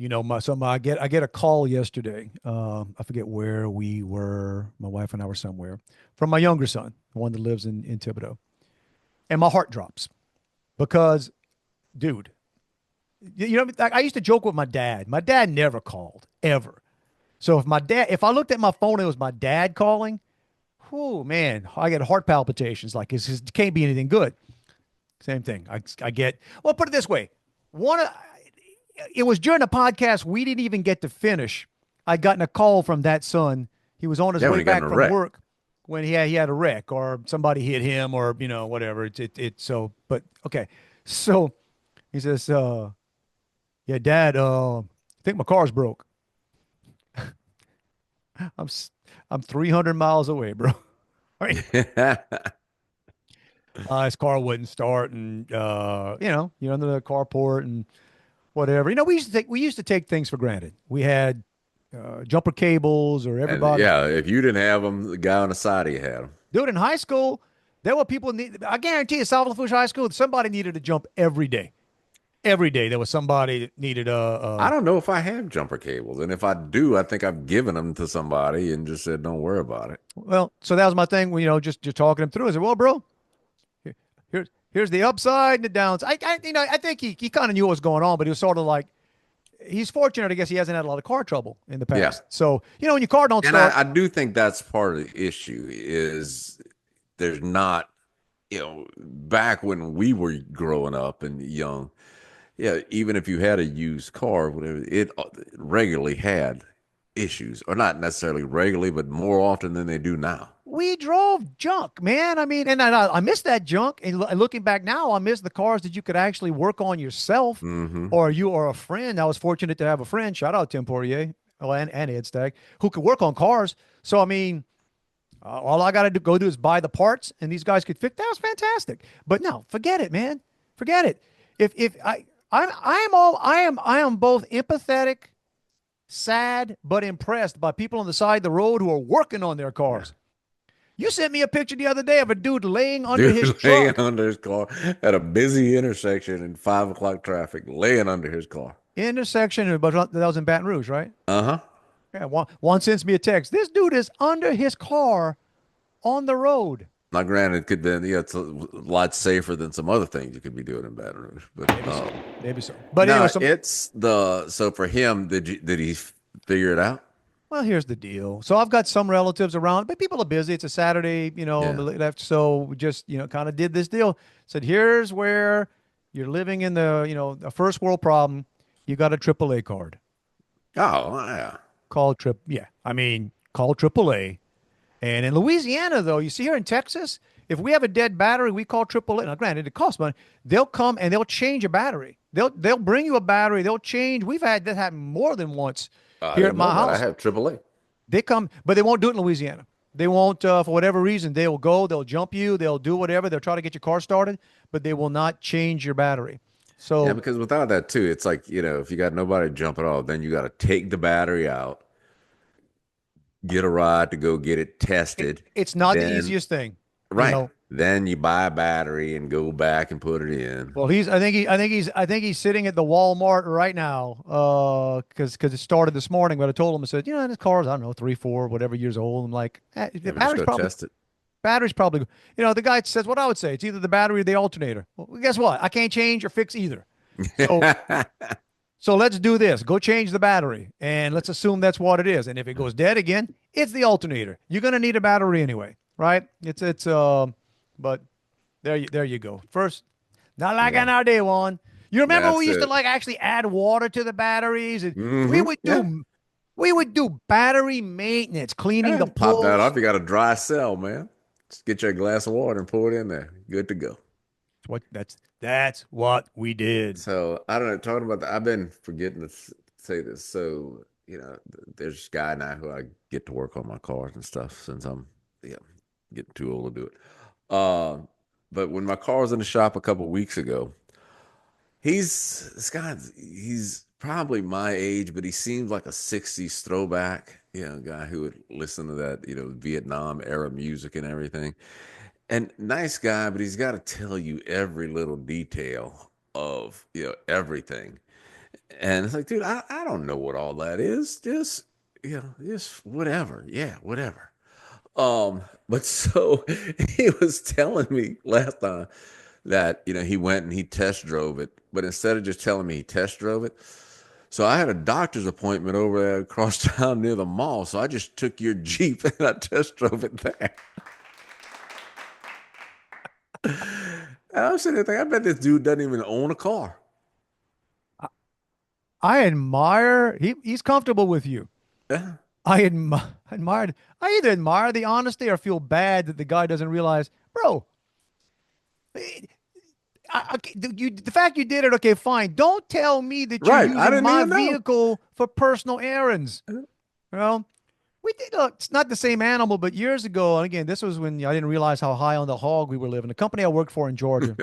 Speaker 2: I get a call yesterday. I forget where we were. My wife and I were somewhere from my younger son, the one that lives in Thibodeau, and my heart drops because, dude, I used to joke with my dad. My dad never called ever. So if I looked at my phone, it was my dad calling. Oh man, I get heart palpitations. Like it can't be anything good. Same thing. I get. Well, put it this way. It was during the podcast we didn't even get to finish. I'd gotten a call from that son. He was on his way back from work when he had a wreck or somebody hit him or whatever. But okay. So he says, yeah, Dad, I think my car's broke. I'm 300 miles away, bro. Right? His car wouldn't start, and you're under the carport and whatever. We used to take things for granted. We had jumper cables, or everybody.
Speaker 3: And, if you didn't have them, the guy on the side of you had them.
Speaker 2: Dude, in high school, there were people. I guarantee you, South Lafourche High School, somebody needed a jump every day. Every day there was somebody that needed
Speaker 3: I don't know if I have jumper cables, and if I do, I think I've given them to somebody and just said, "Don't worry about it."
Speaker 2: Well, so that was my thing. Just talking him through. I said, "Well, bro, here's the upside and the downside." I think he kind of knew what was going on, but he was sort of like, he's fortunate. I guess he hasn't had a lot of car trouble in the past.
Speaker 3: Yeah.
Speaker 2: So when your car don't
Speaker 3: And
Speaker 2: start,
Speaker 3: I do think that's part of the issue is there's not, back when we were growing up and young. Yeah, even if you had a used car, whatever, it regularly had issues, or not necessarily regularly, but more often than they do now.
Speaker 2: we drove junk, man. I mean, and I miss that junk. And looking back now, I miss the cars that you could actually work on yourself, or you or a friend. I was fortunate to have a friend. Shout out Tim Poirier, and Ed Stagg, who could work on cars. So I mean, all I got to go do is buy the parts, and these guys could fix. That was fantastic. But no, forget it, man. Forget it. I am both empathetic, sad, but impressed by people on the side of the road who are working on their cars. You sent me a picture the other day of a dude laying under his truck.
Speaker 3: Laying under his car at a busy intersection in 5 o'clock traffic, laying under his car.
Speaker 2: Intersection, but that was in Baton Rouge, right?
Speaker 3: Uh-huh.
Speaker 2: Yeah, Juan sends me a text. This dude is under his car on the road.
Speaker 3: Now, granted, it could be, it's a lot safer than some other things you could be doing in Baton Rouge. But
Speaker 2: maybe so. But
Speaker 3: no,
Speaker 2: anyway,
Speaker 3: so for him, did he figure it out?
Speaker 2: Well, here's the deal. So I've got some relatives around, but people are busy. It's a Saturday, left. So we just, kind of did this deal. Said, here's where you're living in the, a first world problem. You got a AAA card.
Speaker 3: Oh, yeah.
Speaker 2: Call AAA. And in Louisiana, though, you see here in Texas, if we have a dead battery, we call AAA. Now, granted, it costs money. They'll come and they'll change a battery. They'll bring you a battery. They'll change. We've had that happen more than once here at my house.
Speaker 3: I have AAA.
Speaker 2: They come, but they won't do it in Louisiana. They won't, for whatever reason, they'll go, they'll jump you, they'll do whatever, they'll try to get your car started, but they will not change your battery.
Speaker 3: Yeah,
Speaker 2: So
Speaker 3: because without that too, it's like, if you got nobody to jump at all, then you got to take the battery out, get a ride to go get it tested.
Speaker 2: it's not the
Speaker 3: Then,
Speaker 2: easiest thing, you
Speaker 3: right.
Speaker 2: know.
Speaker 3: Then you buy a battery and go back and put it in.
Speaker 2: Well, I think he's sitting at the Walmart right now, because it started this morning. But I told him, I said, this car's, I don't know, 3, 4, whatever years old. I'm like, the
Speaker 3: Yeah, but just go test it.
Speaker 2: battery's probably, the guy says what I would say. It's either the battery or the alternator. Well, guess what? I can't change or fix either. So So let's do this. Go change the battery, and let's assume that's what it is. And if it goes dead again, it's the alternator. You're gonna need a battery anyway, right? But there you go. First, not like
Speaker 3: Yeah,
Speaker 2: on our day one. You remember we
Speaker 3: that's
Speaker 2: used to
Speaker 3: it.
Speaker 2: like actually add water to the batteries, and we
Speaker 3: Hmm.
Speaker 2: would
Speaker 3: Yeah.
Speaker 2: do we would do battery maintenance, cleaning the
Speaker 3: And pop that
Speaker 2: pulls.
Speaker 3: off. You got a dry cell, man. Just get your glass of water and pour it in there. Good to go.
Speaker 2: That's what we did.
Speaker 3: So I don't know. Talking about that, I've been forgetting to say this. So there's this guy now who I get to work on my cars and stuff since I'm yeah getting too old to do it. Uh, but when my car was in the shop a couple weeks ago, this guy. He's probably my age, but he seems like a '60s throwback. Guy who would listen to that Vietnam era music and everything. And nice guy, but he's got to tell you every little detail of everything. And it's like, dude, I don't know what all that is. Just whatever. Yeah, whatever. But so he was telling me last time that he went and he test drove it, but instead of just telling me he test drove it, so I had a doctor's appointment over there across town near the mall. So I just took your Jeep and I test drove it there. And I'm sitting there thinking, I bet this dude doesn't even own a car.
Speaker 2: I admire he's comfortable with you.
Speaker 3: Yeah.
Speaker 2: Admired. I either admire the honesty or feel bad that the guy doesn't realize, bro. The fact you did it, okay, fine. Don't tell me that you're
Speaker 3: Right. I
Speaker 2: using
Speaker 3: didn't
Speaker 2: my
Speaker 3: even know.
Speaker 2: vehicle for personal errands. Well, we did. Look, it's not the same animal, but years ago, and again, this was when I didn't realize how high on the hog we were living. The company I worked for in Georgia,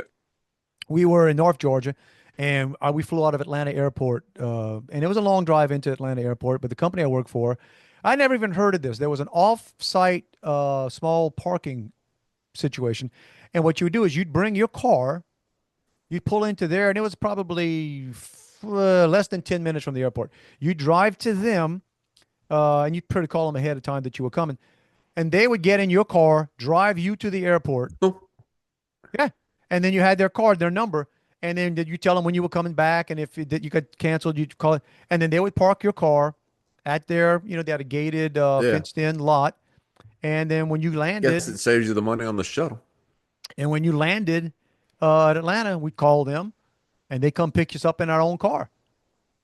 Speaker 2: we were in North Georgia, and we flew out of Atlanta Airport, and it was a long drive into Atlanta Airport. But the company I worked for, I never even heard of this. There was an off-site small parking situation, and what you would do is you'd bring your car, you'd pull into there, and it was probably less than 10 minutes from the airport. You drive to them, and you'd pretty call them ahead of time that you were coming, and they would get in your car, drive you to the airport. Yeah. And then you had their card, their number, and then did you tell them when you were coming back, and if you got canceled, you'd call it, and then they would park your car at their, they had a gated,
Speaker 3: Yeah.
Speaker 2: fenced-in lot, and then when you
Speaker 3: Guess it
Speaker 2: landed,
Speaker 3: saves you the money on the shuttle.
Speaker 2: at Atlanta, we'd call them, and they come pick us up in our own car,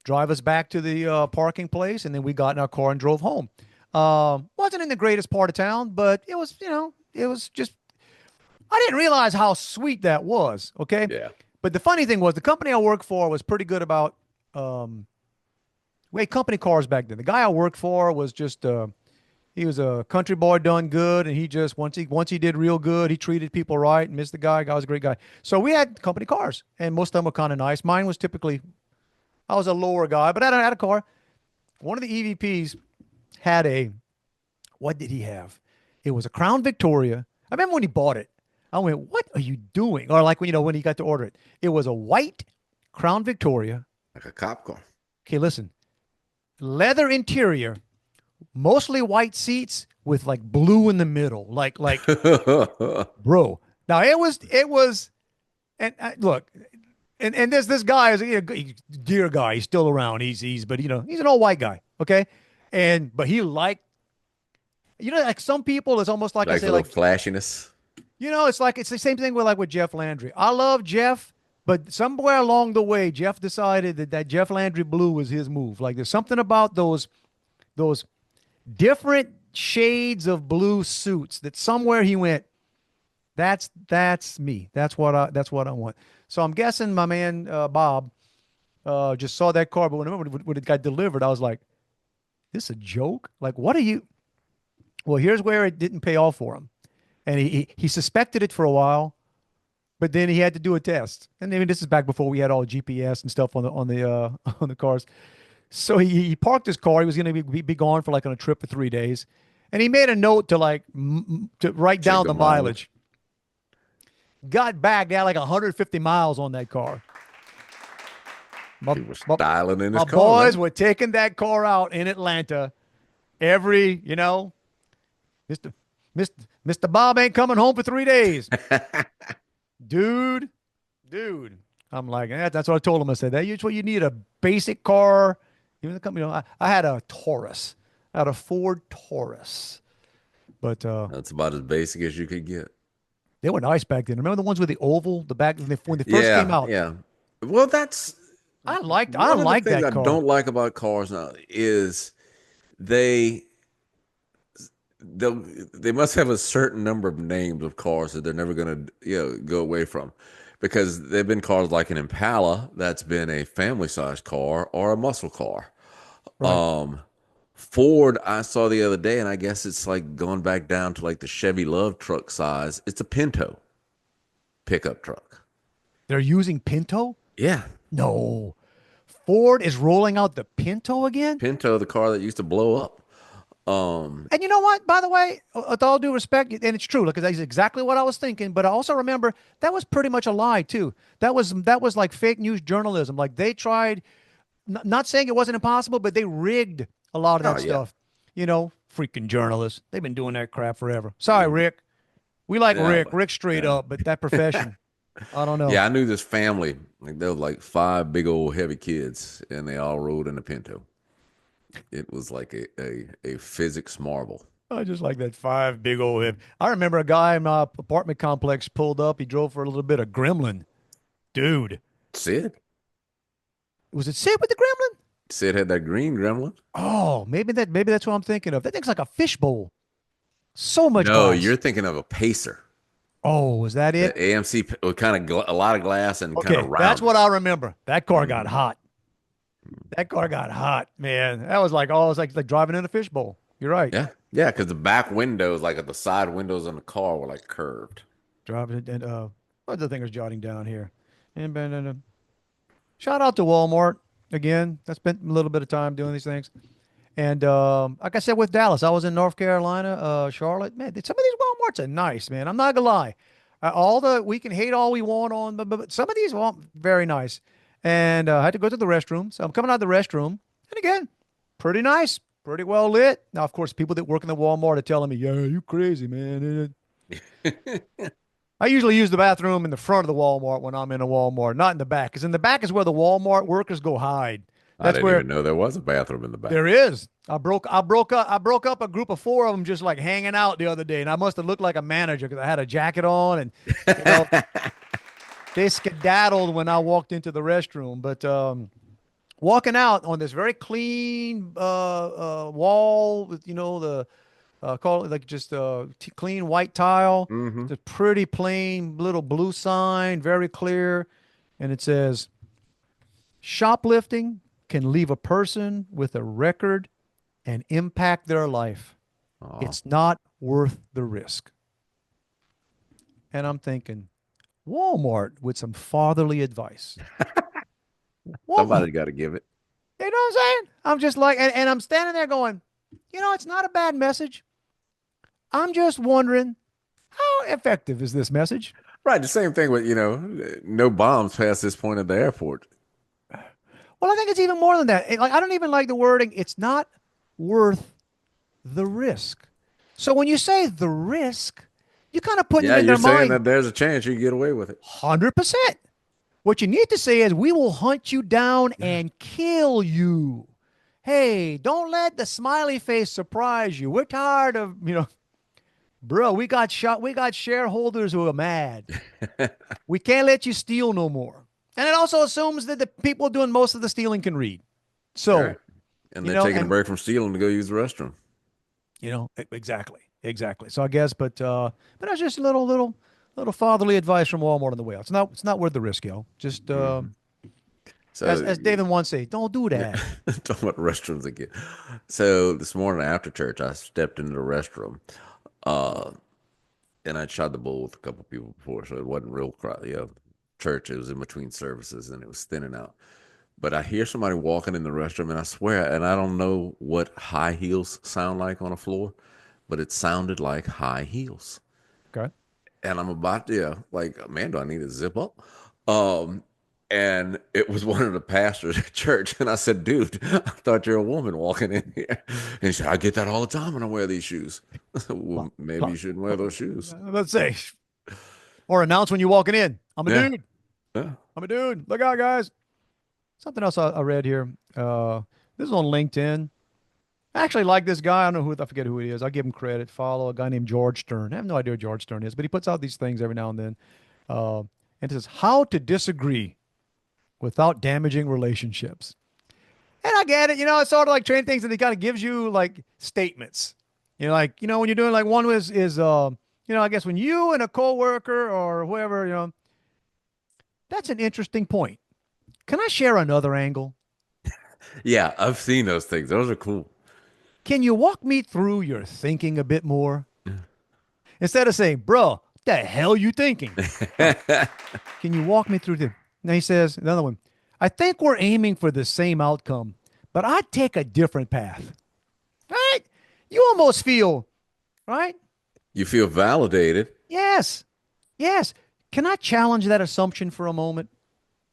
Speaker 2: drive us back to the parking place, and then we got in our car and drove home. Wasn't in the greatest part of town, but it was, it was just, I didn't realize how sweet that was. Okay.
Speaker 3: Yeah.
Speaker 2: But the funny thing was the company I worked for was pretty good about, we had company cars back then. The guy I worked for was just, he was a country boy done good. And he just, once he did real good, he treated people right and missed the guy. Guy was a great guy. So we had company cars and most of them were kind of nice. Mine was typically, I was a lower guy, but I had a car. One of the EVPs had what did he have? It was a Crown Victoria. I remember when he bought it. I went, what are you doing? Or like, when he got to order it. It was a white Crown Victoria.
Speaker 3: Like a cop car.
Speaker 2: Okay, listen. Leather interior, mostly white seats with like blue in the middle. Like, bro. Now it was, and look, and this guy is a dear guy. He's still around. But he's an old white guy. Okay. But he liked, like some people, it's almost like I
Speaker 3: Like
Speaker 2: say,
Speaker 3: a little
Speaker 2: like,
Speaker 3: flashiness.
Speaker 2: it's the same thing with Jeff Landry. I love Jeff, but somewhere along the way, Jeff decided that Jeff Landry blue was his move. Like there's something about those different shades of blue suits that somewhere he went, that's me. That's what I want. So I'm guessing my man Bob just saw that car, but when it got delivered, I was like, this a joke? Like, what are you? Well, here's where it didn't pay off for him. And he suspected it for a while, but then he had to do a test. And I mean, this is back before we had all GPS and stuff on the on the cars. So he parked his car. He was going to be gone for like on a trip for 3 days, and he made a note to like to write
Speaker 3: Check
Speaker 2: down
Speaker 3: the
Speaker 2: the
Speaker 3: mileage.
Speaker 2: mileage. Got back, they had like 150 miles on that car. My,
Speaker 3: He was
Speaker 2: my,
Speaker 3: styling in his
Speaker 2: my
Speaker 3: car,
Speaker 2: boys
Speaker 3: man.
Speaker 2: were taking that car out in Atlanta every, Mr. Mr. Bob ain't coming home for 3 days. Dude, dude. I'm like, that's what I told him. I said, that's what you need, a basic car. Even the company, I had a Taurus. I had a Ford Taurus. But
Speaker 3: That's about as basic as you could get.
Speaker 2: they were nice back then. Remember the ones with the oval, the back when they first came
Speaker 3: Yeah,
Speaker 2: out?
Speaker 3: yeah. Well, that's
Speaker 2: I
Speaker 3: one of the
Speaker 2: liked
Speaker 3: things
Speaker 2: that
Speaker 3: I
Speaker 2: car.
Speaker 3: don't like about cars now is they they they must have a certain number of names of cars that they're never going to go away from, because they've been cars like an Impala that's been a family size car or a muscle car.
Speaker 2: Right.
Speaker 3: Um, Ford, I saw the other day, and I guess it's like going back down to like the Chevy Love truck size. It's a Pinto pickup truck.
Speaker 2: They're using Pinto?
Speaker 3: Yeah,
Speaker 2: No. Ford is rolling out the Pinto again?
Speaker 3: Pinto, the car that used to blow up.
Speaker 2: And you know what? By the way, with all due respect, and it's true, because that's exactly what I was thinking. But I also remember that was pretty much a lie too. That was like fake news journalism. Like they tried, not saying it wasn't impossible, but they rigged a lot of
Speaker 3: Oh
Speaker 2: that
Speaker 3: yeah,
Speaker 2: stuff. Freaking journalists. They've been doing that crap forever. Sorry, Rick. We like
Speaker 3: yeah,
Speaker 2: Rick straight
Speaker 3: yeah.
Speaker 2: up, but that profession, I don't know.
Speaker 3: Yeah, I knew this family. Like there was like five big old heavy kids, and they all rode in a Pinto. It was like a physics marvel.
Speaker 2: I just like that five big old hip. I remember a guy in my apartment complex pulled up. He drove for a little bit of Gremlin. Dude,
Speaker 3: Sid,
Speaker 2: was it Sid with the Gremlin?
Speaker 3: Sid had that green gremlin.
Speaker 2: Oh, maybe that's what I'm thinking of. That thing's like a fishbowl. So much
Speaker 3: No, you're
Speaker 2: glass.
Speaker 3: thinking of a Pacer.
Speaker 2: Oh, was that
Speaker 3: The
Speaker 2: it?
Speaker 3: AMC with kind of a lot of glass and kind of
Speaker 2: Okay, that's what
Speaker 3: rounded.
Speaker 2: I remember. That car got
Speaker 3: Mhm.
Speaker 2: hot. That car got hot, man. That was like, oh, it was like driving in a fishbowl. You're right.
Speaker 3: Yeah, yeah, because the back windows, like at the side windows in the car, were like curved.
Speaker 2: Driving it, and what the thing is jotting down here. And shout out to Walmart again. I spent a little bit of time doing these things. And like I said with Dallas, I was in North Carolina, Charlotte. Man, some of these Walmarts are nice, man. I'm not gonna lie. We can hate all we want on, but some of these are very nice. And I had to go to the restroom, so I'm coming out of the restroom, and again, pretty nice, pretty well lit. Now, of course, people that work in the Walmart are telling me, "Yeah, you crazy, man." I usually use the bathroom in the front of the Walmart when I'm in a Walmart, not in the back, because in the back is where the Walmart workers go hide.
Speaker 3: I
Speaker 2: That's
Speaker 3: didn't
Speaker 2: where
Speaker 3: even know there was a bathroom in the back.
Speaker 2: there is. I broke up a group of four of them just like hanging out the other day, and I must have looked like a manager because I had a jacket on, and you know they skedaddled when I walked into the restroom. But walking out on this very clean wall with the call it like just clean white tile,
Speaker 3: Hmm.
Speaker 2: the pretty plain little blue sign, very clear, and it says shoplifting can leave a person with a record and impact their life.
Speaker 3: Oh,
Speaker 2: It's not worth the risk. And I'm thinking, Walmart with some fatherly advice. Walmart,
Speaker 3: somebody got to give it.
Speaker 2: you know what I'm saying? I'm just like, and I'm standing there going, it's not a bad message. I'm just wondering, how effective is this message?
Speaker 3: Right, the same thing with no bombs past this point at the airport.
Speaker 2: Well, I think it's even more than that. Like, I don't even like the wording. It's not worth the risk. So when you say the risk, you're kind of putting
Speaker 3: Yeah,
Speaker 2: it in
Speaker 3: you're
Speaker 2: their
Speaker 3: saying
Speaker 2: mind
Speaker 3: that there's a chance you can get away with it.
Speaker 2: 100%. What you need to say is, we will hunt you down
Speaker 3: Yeah.
Speaker 2: and kill you. Hey, don't let the smiley face surprise you. We're tired of, bro, we got shareholders who are mad. We can't let you steal no more. And it also assumes that the people doing most of the stealing can read. So,
Speaker 3: Right. And they're taking a
Speaker 2: and
Speaker 3: break from stealing to go use the restroom.
Speaker 2: exactly, exactly. So I guess, but that's just a little fatherly advice from Walmart on the way out. It's not worth the risk, yo. Just
Speaker 3: Mhm. So
Speaker 2: As David once said, don't do that.
Speaker 3: talking about restrooms again. So this morning after church, I stepped into the restroom, uh, and I shot the bull with a couple people before, so it wasn't real crowd. Church. It was in between services, and it was thinning out. But I hear somebody walking in the restroom, and I swear, and I don't know what high heels sound like on a floor, but it sounded like high heels.
Speaker 2: Okay.
Speaker 3: And I'm about to, like, man, do I need to zip up? Um, and it was one of the pastors at church. And I said, dude, I thought you're a woman walking in here. And he said, I get that all the time when I wear these shoes. Well, maybe you shouldn't wear those shoes.
Speaker 2: Let's say, or announce when you're walking in. I'm a dude.
Speaker 3: Yeah.
Speaker 2: I'm a dude. Look out, guys. Something else I read here. This is on LinkedIn. I actually like this guy. I don't know I forget who he is. I'll give him credit. Follow a guy named George Stern. I have no idea who George Stern is, but he puts out these things every now and then. And it says, how to disagree without damaging relationships. And I get it. It's sort of like training things that he kind of gives you like statements. When you're doing like one is I guess when you and a coworker or whoever, that's an interesting point. Can I share another angle?
Speaker 3: Yeah, I've seen those things. Those are cool.
Speaker 2: Can you walk me through your thinking a bit more? Instead of saying, bro, what the hell you thinking? Can you walk me through the... Now he says, another one, I think we're aiming for the same outcome, but I'd take a different path. Right? You almost feel, right?
Speaker 3: You feel validated.
Speaker 2: Yes. Yes. Can I challenge that assumption for a moment?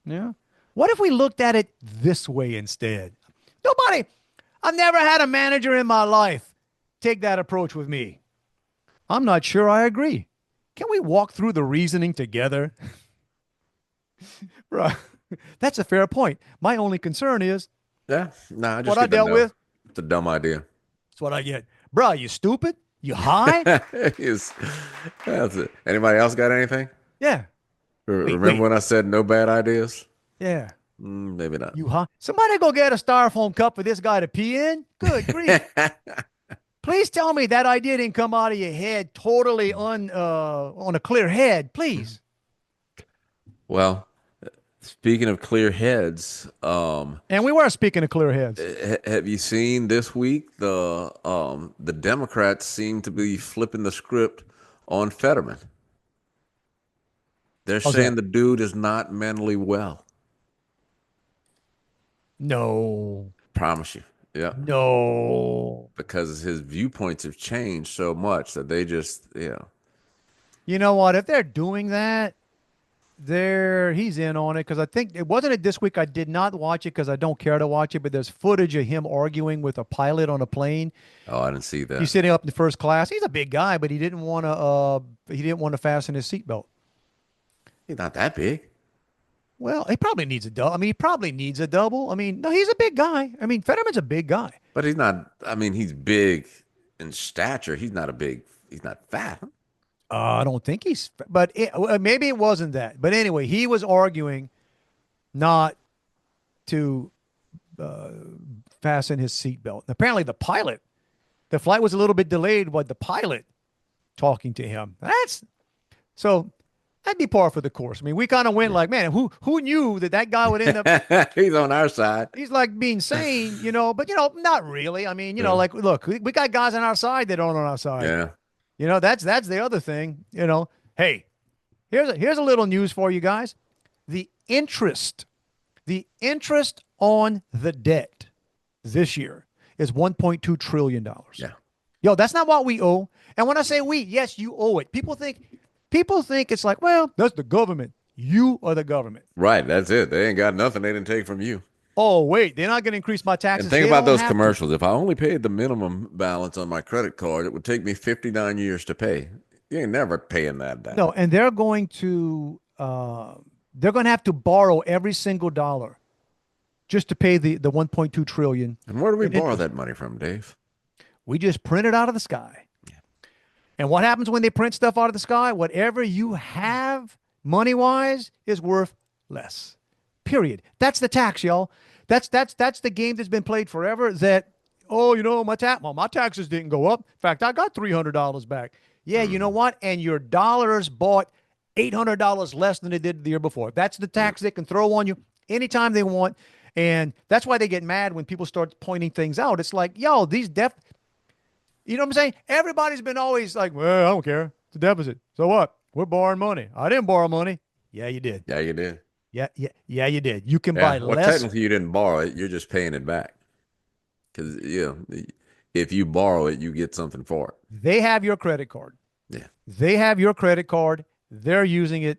Speaker 2: Yeah. What if we looked at it this way instead? I've never had a manager in my life take that approach with me. I'm not sure I agree. Can we walk through the reasoning together? Right. That's a fair point. My only concern is
Speaker 3: what
Speaker 2: I dealt with.
Speaker 3: It's a dumb idea.
Speaker 2: That's what I get. Bro, you stupid? You high?
Speaker 3: That's it. Anybody else got anything?
Speaker 2: Yeah.
Speaker 3: Remember when I said no bad ideas?
Speaker 2: Yeah.
Speaker 3: Maybe not.
Speaker 2: You high? Somebody go get a styrofoam cup for this guy to pee in? Good grief. Please tell me that idea didn't come out of your head totally on a clear head, please.
Speaker 3: Well, speaking of clear heads,
Speaker 2: and we were speaking of clear heads.
Speaker 3: Have you seen this week the Democrats seem to be flipping the script on Fetterman? They're saying the dude is not mentally well.
Speaker 2: No.
Speaker 3: Promise you. Yeah.
Speaker 2: No.
Speaker 3: Because his viewpoints have changed so much that they just,
Speaker 2: You know what? If they're doing that, he's in on it, because I think it wasn't this week. I did not watch it because I don't care to watch it, but there's footage of him arguing with a pilot on a plane.
Speaker 3: Oh, I didn't see that.
Speaker 2: He's sitting up in the first class. He's a big guy, but he didn't want to fasten his seatbelt.
Speaker 3: He's not that big.
Speaker 2: Well, he probably needs a double. I mean, he probably needs a double. I mean, no, he's a big guy. I mean, Fetterman's a big guy.
Speaker 3: But he's not, he's big in stature. He's not fat.
Speaker 2: I don't think but maybe it wasn't that. But anyway, he was arguing not to fasten his seatbelt. Apparently the flight was a little bit delayed, but the pilot talking to him. That'd be par for the course. I mean, we kind of went like, man, who knew that guy would end up?
Speaker 3: He's on our side.
Speaker 2: He's like being sane, but not really. I mean, like, look, we got guys on our side that aren't on our side.
Speaker 3: Yeah.
Speaker 2: That's the other thing. Hey, here's a little news for you guys. The interest on the debt this year is $1.2 trillion.
Speaker 3: Yeah.
Speaker 2: Yo, that's not what we owe. And when I say we, yes, you owe it. People think it's like, well, that's the government. You are the government.
Speaker 3: Right. That's it. They ain't got nothing they didn't take from you.
Speaker 2: Oh, wait, they're not going to increase my taxes.
Speaker 3: And think about those commercials. If I only paid the minimum balance on my credit card, it would take me 59 years to pay. You ain't never paying that down.
Speaker 2: No, and they're going to have to borrow every single dollar just to pay the 1.2 trillion.
Speaker 3: And where do we borrow that money from, Dave?
Speaker 2: We just print it out of the sky. And what happens when they print stuff out of the sky? Whatever you have money-wise is worth less. Period. That's the tax, y'all. That's the game that's been played forever. That, my taxes didn't go up. In fact, I got $300 back. Yeah, you know what? And your dollars bought $800 less than it did the year before. That's the tax they can throw on you anytime they want. And that's why they get mad when people start pointing things out. It's like, yo, you know what I'm saying? Everybody's been always like, well, I don't care. It's a deficit. So what? We're borrowing money. I didn't borrow money. Yeah, you did.
Speaker 3: Yeah, you did.
Speaker 2: Yeah, you did. You can buy
Speaker 3: Yeah. Well,
Speaker 2: less.
Speaker 3: technically, you didn't borrow it. You're just paying it back. Because, if you borrow it, you get something for it.
Speaker 2: They have your credit card.
Speaker 3: Yeah.
Speaker 2: They have your credit card. They're using it.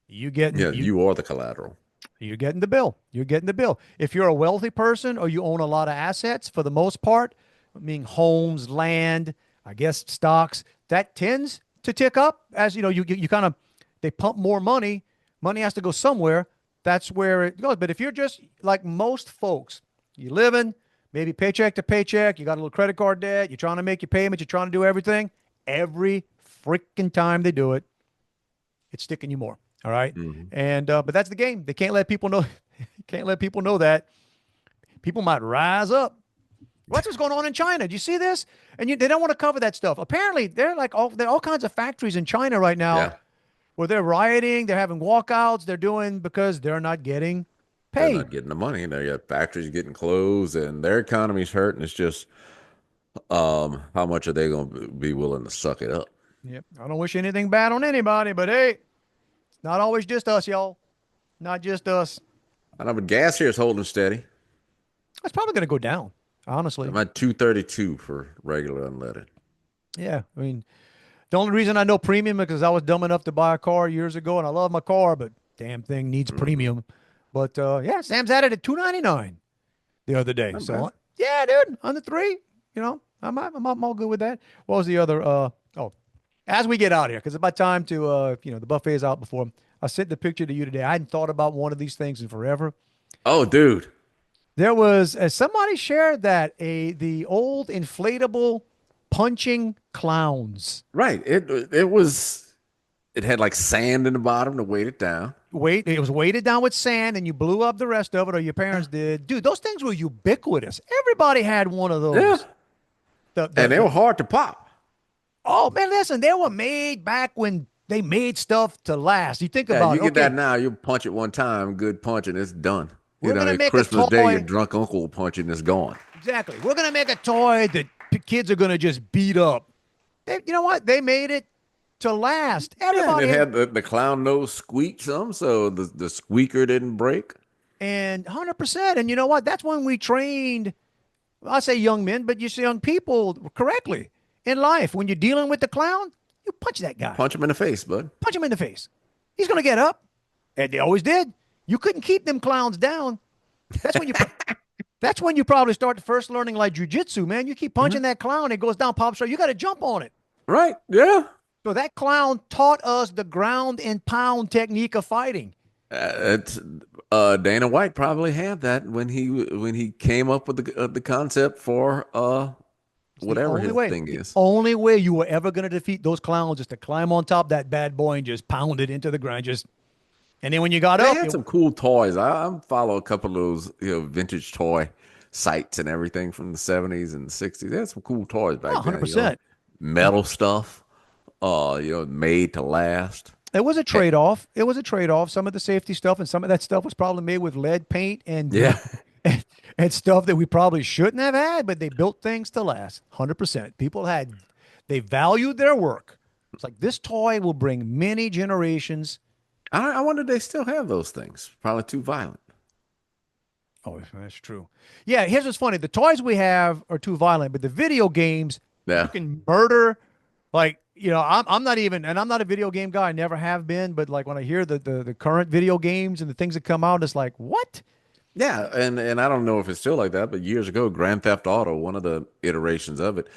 Speaker 3: You are the collateral.
Speaker 2: You're getting the bill. You're getting the bill. If you're a wealthy person or you own a lot of assets, for the most part, I mean homes, land, I guess stocks, that tends to tick up as you kind of they pump more money. Money has to go somewhere. That's where it goes. But if you're just like most folks, you living maybe paycheck to paycheck, you got a little credit card debt, you're trying to make your payments, you're trying to do everything. Every freaking time they do it, it's sticking you more. All right.
Speaker 3: Mm-hmm.
Speaker 2: And but that's the game. They can't let people know. Can't let people know that. People might rise up. What's going on in China? Do you see this? And they don't want to cover that stuff. Apparently, there are all kinds of factories in China right now where they're rioting, they're having walkouts, they're doing because they're not getting paid.
Speaker 3: They're not getting the money. They got factories getting closed, and their economy's hurting. It's just how much are they going to be willing to suck it up?
Speaker 2: Yep. I don't wish anything bad on anybody, but hey, it's not always just us, y'all. Not just us.
Speaker 3: I know, but gas here is holding steady.
Speaker 2: It's probably going to go down, honestly.
Speaker 3: I'm at $2.32 for regular unleaded.
Speaker 2: Yeah, I mean, the only reason I know premium is because I was dumb enough to buy a car years ago, and I love my car, but damn thing needs premium. But yeah, Sam's had it at $2.99 the other day.
Speaker 3: Not
Speaker 2: So
Speaker 3: bad.
Speaker 2: yeah, dude, under $3. I'm all good with that. What was the other? As we get out here, because it's about time to the buffet is out before. I sent the picture to you today. I hadn't thought about one of these things in forever.
Speaker 3: Oh, dude.
Speaker 2: There was somebody shared that the old inflatable punching clowns.
Speaker 3: Right. It had like sand in the bottom to weight it down.
Speaker 2: It was weighted down with sand, and you blew up the rest of it, or your parents did. Dude, those things were ubiquitous. Everybody had one of those.
Speaker 3: Yeah. And they were hard to pop.
Speaker 2: Oh man, listen, they were made back when they made stuff to last. You think about
Speaker 3: you get that now, you punch it one time, good punch, and it's done.
Speaker 2: We're gonna make
Speaker 3: Christmas
Speaker 2: a toy.
Speaker 3: Day, your drunk uncle will punch it and it's gone.
Speaker 2: Exactly. We're gonna make a toy that kids are gonna just beat up. You know what? They made it to last. Everybody
Speaker 3: it had the clown nose squeak some, so the squeaker didn't break.
Speaker 2: And 100%. And you know what? That's when we trained, I say young men, but you say young people correctly in life. When you're dealing with the clown, you punch that guy.
Speaker 3: Punch him in the face, bud.
Speaker 2: Punch him in the face. He's going to get up. And they always did. You couldn't keep them clowns down. That's when you that's when you probably start first learning like jujitsu, man. You keep punching that clown, it goes down, pops right. You got to jump on it.
Speaker 3: Right. Yeah.
Speaker 2: So that clown taught us the ground and pound technique of fighting.
Speaker 3: Dana White probably had that when he came up with the concept for whatever his thing is.
Speaker 2: The only way you were ever going to defeat those clowns is to climb on top of that bad boy and just pound it into the ground. And then when you got
Speaker 3: they
Speaker 2: up,
Speaker 3: had some cool toys. I follow a couple of those vintage toy sites and everything from the 70s and 60s. They had some cool toys back then.
Speaker 2: 100%.
Speaker 3: Metal stuff, made to last.
Speaker 2: It was a trade-off. Some of the safety stuff and some of that stuff was probably made with lead paint and and stuff that we probably shouldn't have had, but they built things to last. 100%. They valued their work. It's like this toy will bring many generations.
Speaker 3: I wonder if they still have those things. Probably too violent.
Speaker 2: Oh, that's true. Yeah, here's what's funny. The toys we have are too violent, but the video games, you can murder. Like, I'm not a video game guy. I never have been. But like when I hear the current video games and the things that come out, it's like, what?
Speaker 3: Yeah, and I don't know if it's still like that, but years ago, Grand Theft Auto, one of the iterations of it,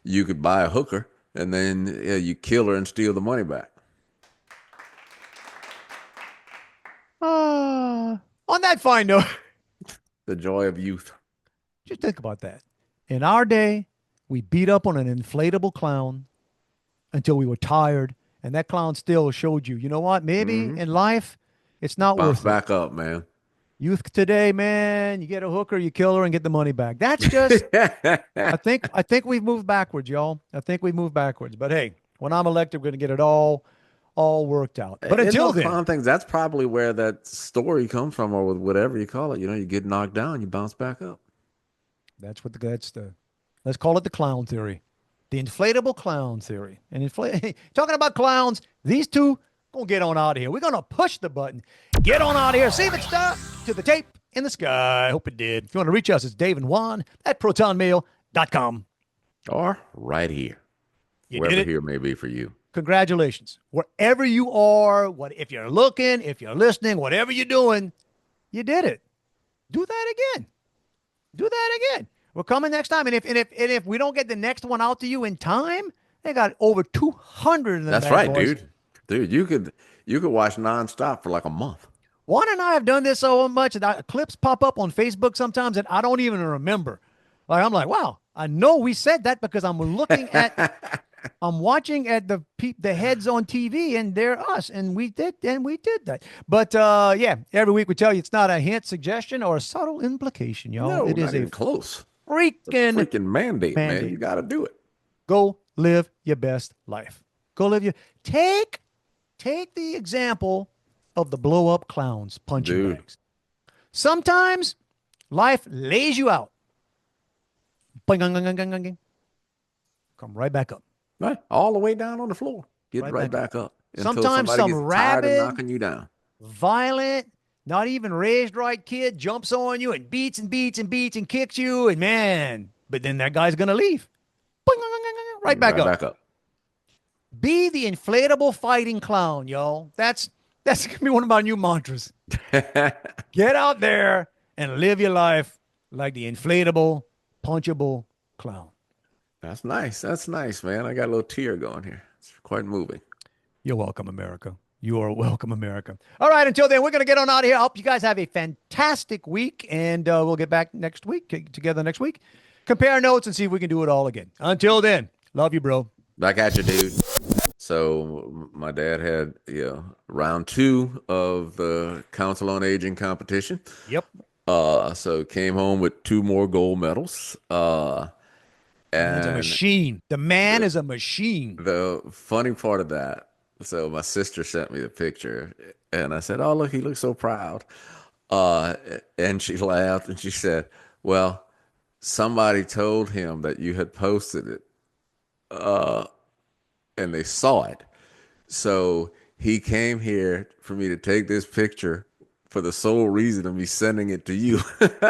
Speaker 3: you could buy a hooker and then you kill her and steal the money back.
Speaker 2: On that fine note,
Speaker 3: the joy of youth.
Speaker 2: Just think about that. In our day, we beat up on an inflatable clown until we were tired, and that clown still showed you. You know what? Maybe in life, it's not worth it.
Speaker 3: Back up, man.
Speaker 2: Youth today, man, you get a hooker, you kill her, and get the money back. That's just. I think we've moved backwards, y'all. I think we've moved backwards. But hey, when I'm elected, we're going to get it all all worked out. But
Speaker 3: And
Speaker 2: until
Speaker 3: those
Speaker 2: then,
Speaker 3: clown things, that's probably where that story comes from, or whatever you call it. You get knocked down, you bounce back up.
Speaker 2: that's let's call it the clown theory, the inflatable clown theory. And talking about clowns, these two gonna get on out of here. We're gonna push the button, get on out of here, see if it stuck to the tape in the sky. I hope it did. If you want to reach us, it's Dave and Juan at protonmail.com.
Speaker 3: Or right here,
Speaker 2: You
Speaker 3: wherever
Speaker 2: did it.
Speaker 3: here may be for you.
Speaker 2: Congratulations. Wherever you are, if you're looking, if you're listening, whatever you're doing, you did it. Do that again. Do that again. We're coming next time. And if we don't get the next one out to you in time, they got over 200 of them.
Speaker 3: That's
Speaker 2: bad
Speaker 3: right,
Speaker 2: boys.
Speaker 3: dude. You could watch nonstop for like a month.
Speaker 2: Juan and I have done this so much that clips pop up on Facebook sometimes that I don't even remember. Like I'm like, wow, I know we said that because I'm looking at, I'm watching at the heads on TV and they're us, and we did that. But yeah, every week we tell you it's not a hint, suggestion, or a subtle implication, y'all.
Speaker 3: No,
Speaker 2: it is
Speaker 3: not
Speaker 2: a
Speaker 3: even close.
Speaker 2: freaking
Speaker 3: Mandate, man.
Speaker 2: mandate.
Speaker 3: You got to do it.
Speaker 2: Go live your best life. Go live your take the example of the blow up clowns punching bags. Sometimes life lays you out. Boing, gang, gang, gang, gang, gang. Come right back up.
Speaker 3: Right, all the way down on the floor. Get right back up. Until
Speaker 2: Sometimes
Speaker 3: somebody
Speaker 2: some
Speaker 3: gets tired of
Speaker 2: rabid,
Speaker 3: knocking you down.
Speaker 2: Violent, not even raised right kid jumps on you and beats and beats and beats and kicks you, and man, but then that guy's gonna leave. Boing, gang, gang, gang, gang, right back up. Be the inflatable fighting clown, y'all. That's gonna be one of my new mantras. Get out there and live your life like the inflatable, punchable clown.
Speaker 3: That's nice. That's nice, man. I got a little tear going here. It's quite moving.
Speaker 2: You're welcome, America. You are welcome, America. All right, until then, we're going to get on out of here. I hope you guys have a fantastic week, and we'll get back together next week. Compare notes and see if we can do it all again. Until then, love you, bro.
Speaker 3: Back at you, dude. So my dad had round 2 of the Council on Aging competition.
Speaker 2: Yep.
Speaker 3: So came home with 2 more gold medals.
Speaker 2: Man's a machine. The man is a machine.
Speaker 3: The funny part of that, so my sister sent me the picture, and I said, "Oh, look, he looks so proud." And she laughed and she said, "Well, somebody told him that you had posted it, and they saw it. So he came here for me to take this picture for the sole reason of me sending it to you."
Speaker 2: Look,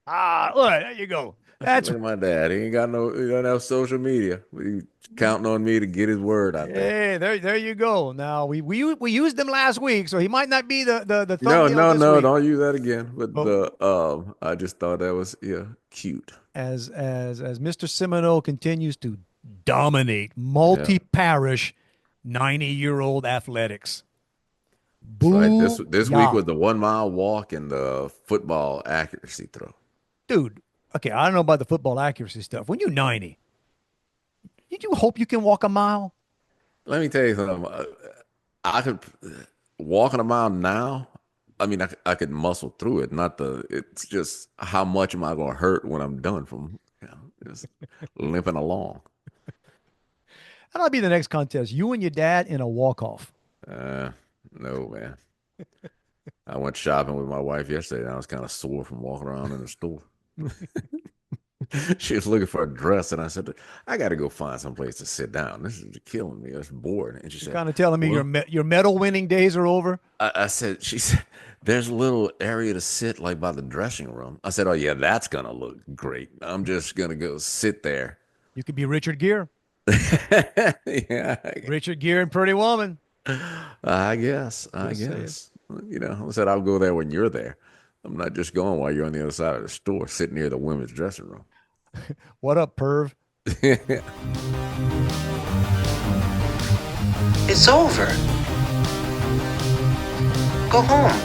Speaker 2: there you go. That's
Speaker 3: Look at my dad. He don't have social media. He's counting on me to get his word out there.
Speaker 2: Hey, there you go. Now we used them last week, so he might not be the
Speaker 3: No,
Speaker 2: thumbnail this week.
Speaker 3: don't use that again. But I just thought that was cute.
Speaker 2: As Mr. Semino continues to dominate multi-parish 90-year-old athletics.
Speaker 3: So this week was the 1 mile walk and the football accuracy throw.
Speaker 2: Dude, okay, I don't know about the football accuracy stuff. When you're 90, you hope you can walk a mile?
Speaker 3: Let me tell you something. I could walking a mile now. I mean, I could muscle through it. It's just how much am I going to hurt when I'm done from just limping along.
Speaker 2: That'll be the next contest. You and your dad in a walk-off.
Speaker 3: No, man. I went shopping with my wife yesterday, and I was kind of sore from walking around in the store. She was looking for a dress, and I said, "I got to go find some place to sit down. This is killing me. It's bored." And she said,
Speaker 2: "Kind of telling me your medal-winning days are over."
Speaker 3: She said, "There's a little area to sit, like by the dressing room." I said, "Oh yeah, that's gonna look great. I'm just gonna go sit there."
Speaker 2: You could be Richard Gere.
Speaker 3: Yeah,
Speaker 2: Richard Gere and Pretty Woman.
Speaker 3: I guess. I said I'll go there when you're there. I'm not just going while you're on the other side of the store, sitting near the women's dressing room.
Speaker 2: What up, perv?
Speaker 4: It's over. Go home.